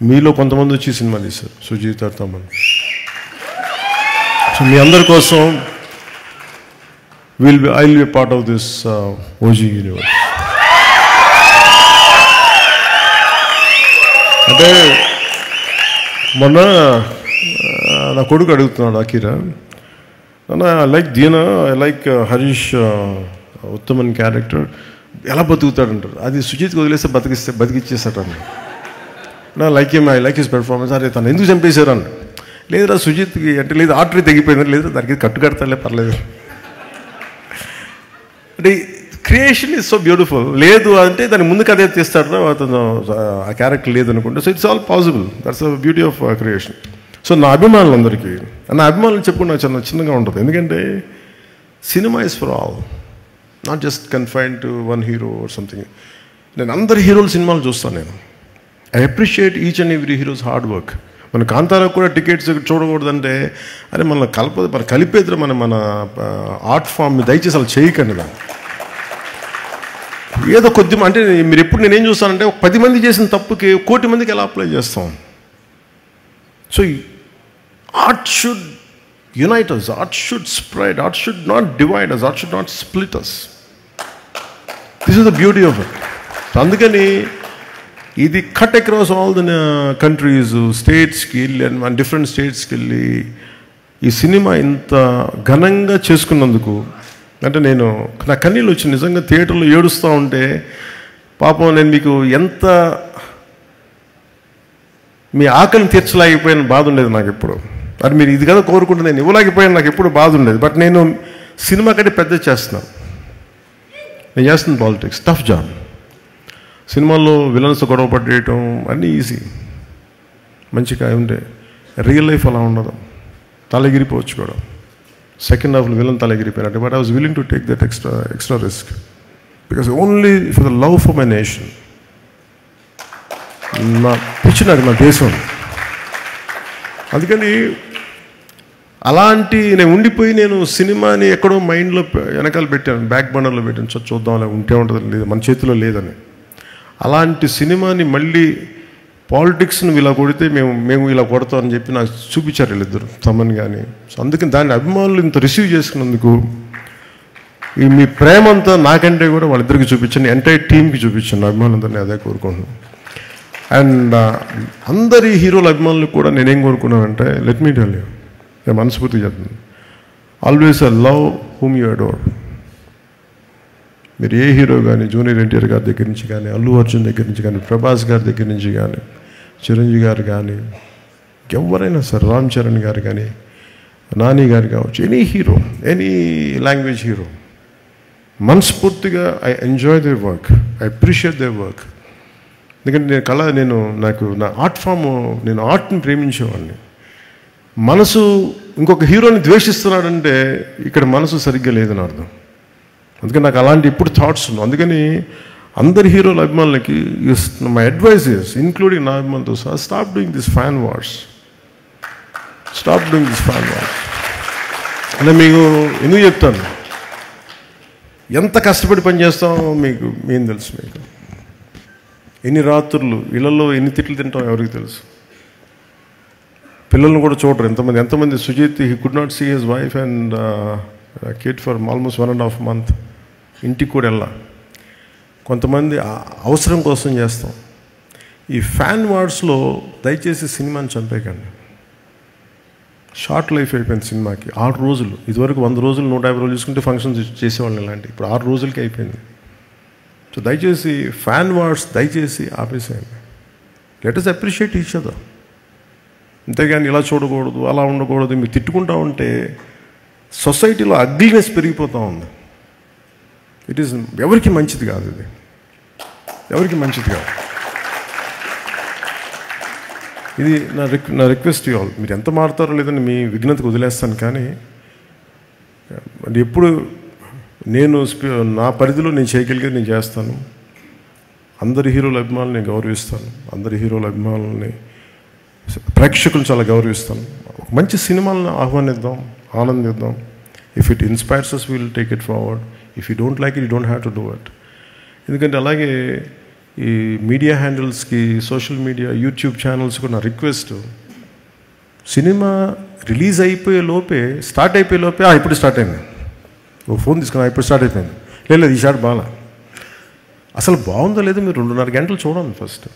మీలో కొంతమంది వచ్చి సినిమా తీశారు, సుజిత్ తమన్. సో మీ అందరి కోసం I will be a part of this OG universe. అంటే మొన్న నా కొడుకు అడుగుతున్నాడు Akira, I like Deena, I like Harish Uthaman character, ఎలా బతుకుతాడంటారు. అది సుజిత్కి వదిలేస్తే బతికిచ్చేస్తాడు. నా like I like his performance. అరే తను ఎందుకు చంపేశారు అన్న. లేదురా సుజిత్కి అంటే లేదు ఆర్టరీ తగ్గిపోయింది, లేదు దానికి కట్టు కడతాలే పర్లేదు అంటే. Creation is so beautiful. లేదు అంటే దాని ముందుకు అదే తీస్తాడు అతను, ఆ క్యారెక్టర్ లేదనుకుంటే. So it's all possible. That's the beauty of creation. So నా అభిమానులందరికీ, నా అభిమానులు చెప్పుకుని నాకు చిన్నగా ఉంటుంది. ఎందుకంటే cinema is for all, not just confined to one hero or something. నేను అందరి హీరోల సినిమాలు చూస్తాను. నేను I appreciate each and every heroes hard work. మన కాంతారాకు కూడా టికెట్స్ చూడకూడదంటే అరే మన కలిపేద్దరు మన ఆర్ట్ ఫామ్ దయచేసి అలా చేయకండి. దాన్ని ఏదో కొద్దిగా అంటే మీరు ఎప్పుడు నేనేం చూస్తానంటే 10 మంది చేసిన తప్పుకి 1 కోటి మందికి ఎలా అప్లై చేస్తాం. So art should unite us, art should spread, art should not divide us, art should not split us. This is the beauty of it. అందుకని ఇది cut across all the countries, స్టేట్స్కి వెళ్ళి అండ్ డిఫరెంట్ స్టేట్స్కి వెళ్ళి ఈ సినిమా ఇంత ఘనంగా చేసుకున్నందుకు అంటే నా కన్నీళ్ళు వచ్చి నిజంగా థియేటర్లో ఏడుస్తూ ఉంటే పాపం నేను మీకు ఎంత మీ ఆకలిని తీర్చలేకపోయిన బాధ ఉండేది నాకు ఎప్పుడు. అది మీరు ఇది కదా కోరుకుంటే నేను ఇవ్వలేకపోయాను, నాకు ఎప్పుడు బాధ ఉండేది. బట్ నేను సినిమా కంటే పెద్ద చేస్తున్నాను. నేను చేస్తున్నాను పాలిటిక్స్, టఫ్ జాబ్. సినిమాల్లో విలన్స్ గొడవ పట్టేయటం అన్నీ ఈజీ, మంచిగా ఉండే. రియల్ లైఫ్ అలా ఉండదు, తలెగిరిపోవచ్చు కూడా. సెకండ్ హాఫ్లో విలన్ తలెగిరిపోయినట్టు. But I was willing to take that extra risk because only for the love for my nation. నా పిచ్చి నాకు నా దేశం. అందుకని అలాంటి నేను ఉండిపోయి నేను సినిమాని ఎక్కడో మైండ్లో వెనకాల పెట్టాను, బ్యాక్ బర్నర్లో పెట్టాను. చూద్దాం అలా ఉంటే ఉంటుంది, లేదు మన చేతిలో లేదని. అలాంటి సినిమాని మళ్ళీ పాలిటిక్స్ని ఇలా కొడితే మేము ఇలా కొడతామని చెప్పి నాకు చూపించారు వీళ్ళిద్దరు, తమన్ కానీ. సో అందుకని దాన్ని అభిమానులు ఇంత రిసీవ్ చేసుకున్నందుకు ఈ మీ ప్రేమ అంతా నాకంటే కూడా వాళ్ళిద్దరికి చూపించండి, ఎంటైర్ టీంకి చూపించండి, అభిమానులందరినీ అదే కోరుకుంటున్నాను. అండ్ అందరి హీరోల అభిమానులకు కూడా నేనేం కోరుకున్నానంటే, లెట్ మీ టెల్ యూ, నేను మనస్ఫూర్తిగా చెప్తున్నాను, always love whom you adore. మీరు ఏ హీరో కానీ, జూనియర్ ఎన్టీఆర్ గారి దగ్గర నుంచి కానీ, అల్లు అర్జున్ దగ్గర నుంచి కానీ, ప్రభాస్ గారి దగ్గర నుంచి కానీ, చిరంజీవి గారు కానీ, ఎవరైనా సరే, రామ్ చరణ్ గారు కానీ, నాని గారు కావచ్చు, any hero, any language hero, మనస్ఫూర్తిగా I enjoy their work, I appreciate their work. ఎందుకంటే నాకు నా ఆర్ట్ ఫామ్, నేను ఆర్ట్ని ప్రేమించేవాడిని. మనసు ఇంకొక హీరోని ద్వేషిస్తున్నాడంటే ఇక్కడ మనసు సరిగ్గా లేదని అర్థం. అందుకని నాకు అలాంటి ఇప్పుడు థాట్స్ ఉన్నాయి. అందుకని అందరి హీరోల అభిమానులకి మై అడ్వైస్ ఇస్, ఇంక్లూడింగ్ నా అభిమానులతో సహా, stop doing this fan wars, stop doing this fan wars. అంటే మీకు ఎందుకు చెప్తాను, ఎంత కష్టపడి పనిచేస్తామో ఏం తెలుసు మీకు. ఎన్ని రాత్రులు ఇళ్లలో ఎన్ని తిట్లు తింటాం ఎవరికి తెలుసు. పిల్లల్ని కూడా చూడరు ఎంతమంది Sujith, he could not see his wife and kid for almost 1.5 months. ఇంటికి కూడా వెళ్ళా. కొంతమంది అవసరం కోసం చేస్తాం. ఈ ఫ్యాన్ వార్డ్స్లో దయచేసి సినిమాని చంపేయకండి. షార్ట్ లైఫ్ అయిపోయింది సినిమాకి. 6 రోజులు, ఇదివరకు 100 రోజులు 150 రోజులు చూసుకుంటే ఫంక్షన్స్ చేసేవాళ్ళని, ఇలాంటి ఇప్పుడు 6 రోజులకి అయిపోయింది. సో దయచేసి ఫ్యాన్ వార్డ్స్ దయచేసి ఆపేసేయండి. Let us appreciate each other. అంతేగాని ఇలా చూడకూడదు, అలా ఉండకూడదు, మీరు తిట్టుకుంటా ఉంటే సొసైటీలో అగ్లీనెస్ పెరిగిపోతూ ఉంది. ఇట్ ఈస్ ఎవరికి మంచిది కాదు, ఇది ఎవరికి మంచిది కాదు. ఇది నా రిక్వెస్ట్ ఆల్. మీరు ఎంత మారుతారో లేదని మీ విఘ్నతకు వదిలేస్తాను. కానీ ఎప్పుడు నేను నా పరిధిలో నేను చేయగలిగేది నేను చేస్తాను. అందరి హీరోల అభిమానులు నేను గౌరవిస్తాను. అందరి హీరోల అభిమానులని, ప్రేక్షకులు చాలా గౌరవిస్తాను. ఒక మంచి సినిమాలను ఆహ్వానిద్దాం, ఆనందిద్దాం. If it inspires us, will take it forward. If you don't like it, you don't have to do it. ఎందుకంటే అలాగే ఈ మీడియా హ్యాండిల్స్కి, సోషల్ మీడియా, యూట్యూబ్ ఛానల్స్ కూడా నా రిక్వెస్ట్, సినిమా రిలీజ్ అయిపోయే లోపే, స్టార్ట్ అయిపోయే లోపే ఇప్పుడు స్టార్ట్ అయింది, ఓ ఫోన్ తీసుకున్నా ఇప్పుడు స్టార్ట్ అయిపోయింది, లేదు ఈ షాట్ బాగా, అసలు బాగుందో లేదో మీరు 2.5 గంటలు చూడండి first.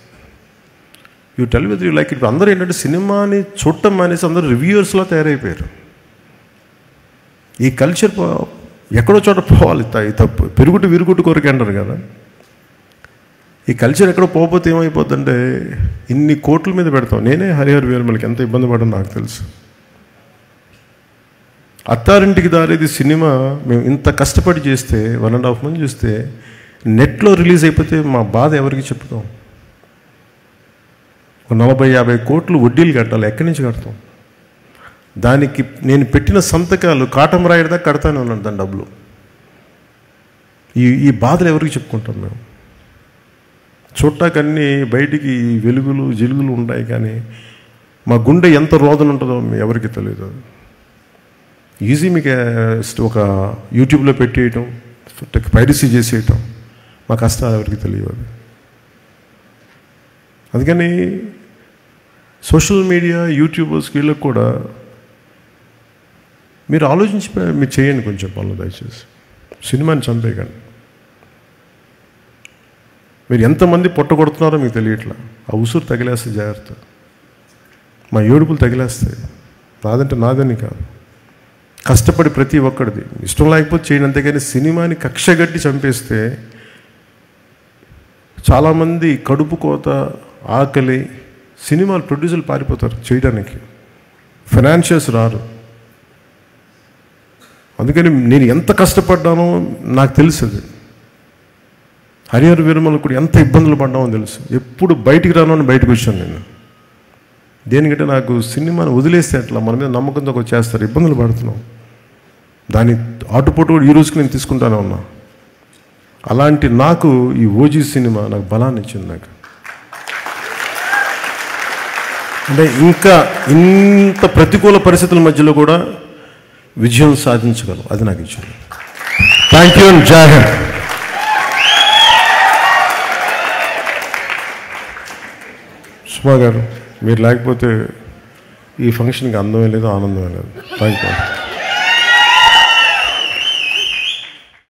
You tell with you like it. అందరూ ఏంటంటే సినిమాని చూడటం మానేసి అందరూ రివ్యూయర్స్లో తయారైపోయారు. ఈ కల్చర్ ఎక్కడో చోట పోవాలి, తప్పు. పెరుగుటు విరుగుటు కొరకు అంటారు కదా. ఈ కల్చర్ ఎక్కడో పోతే ఏమైపోతుందంటే ఇన్ని కోట్ల మీద పెడతాం. నేనే హరిహర వీరమలకి ఎంత ఇబ్బంది పడ్డాను నాకు తెలుసు. అత్తారింటికి దారేది సినిమా మేము ఇంత కష్టపడి చేస్తే 1.5 months చూస్తే నెట్లో రిలీజ్ అయిపోతే మా బాధ ఎవరికి చెప్తాం? 40-50 కోట్లు వడ్డీలు కట్టాలి, ఎక్కడి నుంచి కడతాం? దానికి నేను పెట్టిన సంతకాలు కాటం రాయడదా కడతానే ఉన్నాను దాని డబ్బులు. ఈ బాధలు ఎవరికి చెప్పుకుంటాం మేము? చూడటాకన్నీ బయటికి వెలుగులు జిలుగులు ఉంటాయి, కానీ మా గుండె ఎంత రోదన ఉంటుందో ఎవరికి తెలియదు. ఈజీ మీకు ఒక యూట్యూబ్లో పెట్టేయటం, పైరసీ చేసేయటం, మా కష్టాలు ఎవరికి తెలియదు. అందుకని సోషల్ మీడియా, యూట్యూబర్స్ వీళ్ళకి కూడా మీరు ఆలోచించి మీరు చేయండి కొంచెం పనులు దయచేసి. సినిమాని చంపేయకండి. మీరు ఎంతమంది పొట్టగొడుతున్నారో మీకు తెలియట్లా. ఆ ఉసురు తగిలేస్తే జాగ్రత్త. మా ఏడుపులు తగిలేస్తాయి. నాదంటే నాదని కాదు, కష్టపడి ప్రతి ఒక్కడిది. ఇష్టం లేకపోతే చేయండి, అంతేగాని సినిమాని కక్షగట్టి చంపేస్తే చాలామంది కడుపు కోత, ఆకలి, సినిమాలు ప్రొడ్యూసర్లు పారిపోతారు చేయడానికి, ఫైనాన్షియల్స్ రారు. అందుకని నేను ఎంత కష్టపడ్డానో నాకు తెలుసు. హరిహర వీరమలు కూడా ఎంత ఇబ్బందులు పడ్డామో తెలుసు. ఎప్పుడు బయటికి రాను అని బయటకు వచ్చాను నేను. దేనికంటే నాకు సినిమాని వదిలేస్తే అట్లా మన మీద నమ్మకంతో వచ్చేస్తారు, ఇబ్బందులు పడుతున్నాం. దాని ఆటుపోటు కూడా ఈ రోజుకి నేను తీసుకుంటానే ఉన్నా. అలాంటి నాకు ఈ ఓజీ సినిమా నాకు బలాన్ని ఇచ్చింది. నాకు అంటే ఇంకా ఇంత ప్రతికూల పరిస్థితుల మధ్యలో కూడా విజయం సాధించగలం, అది నాకు ఇచ్చింది. థ్యాంక్ యూ అండ్ జై హింద్. సో సుమా గారు, మీరు లేకపోతే ఈ ఫంక్షన్కి అందమే లేదు, ఆనందమే లేదు. Thank you.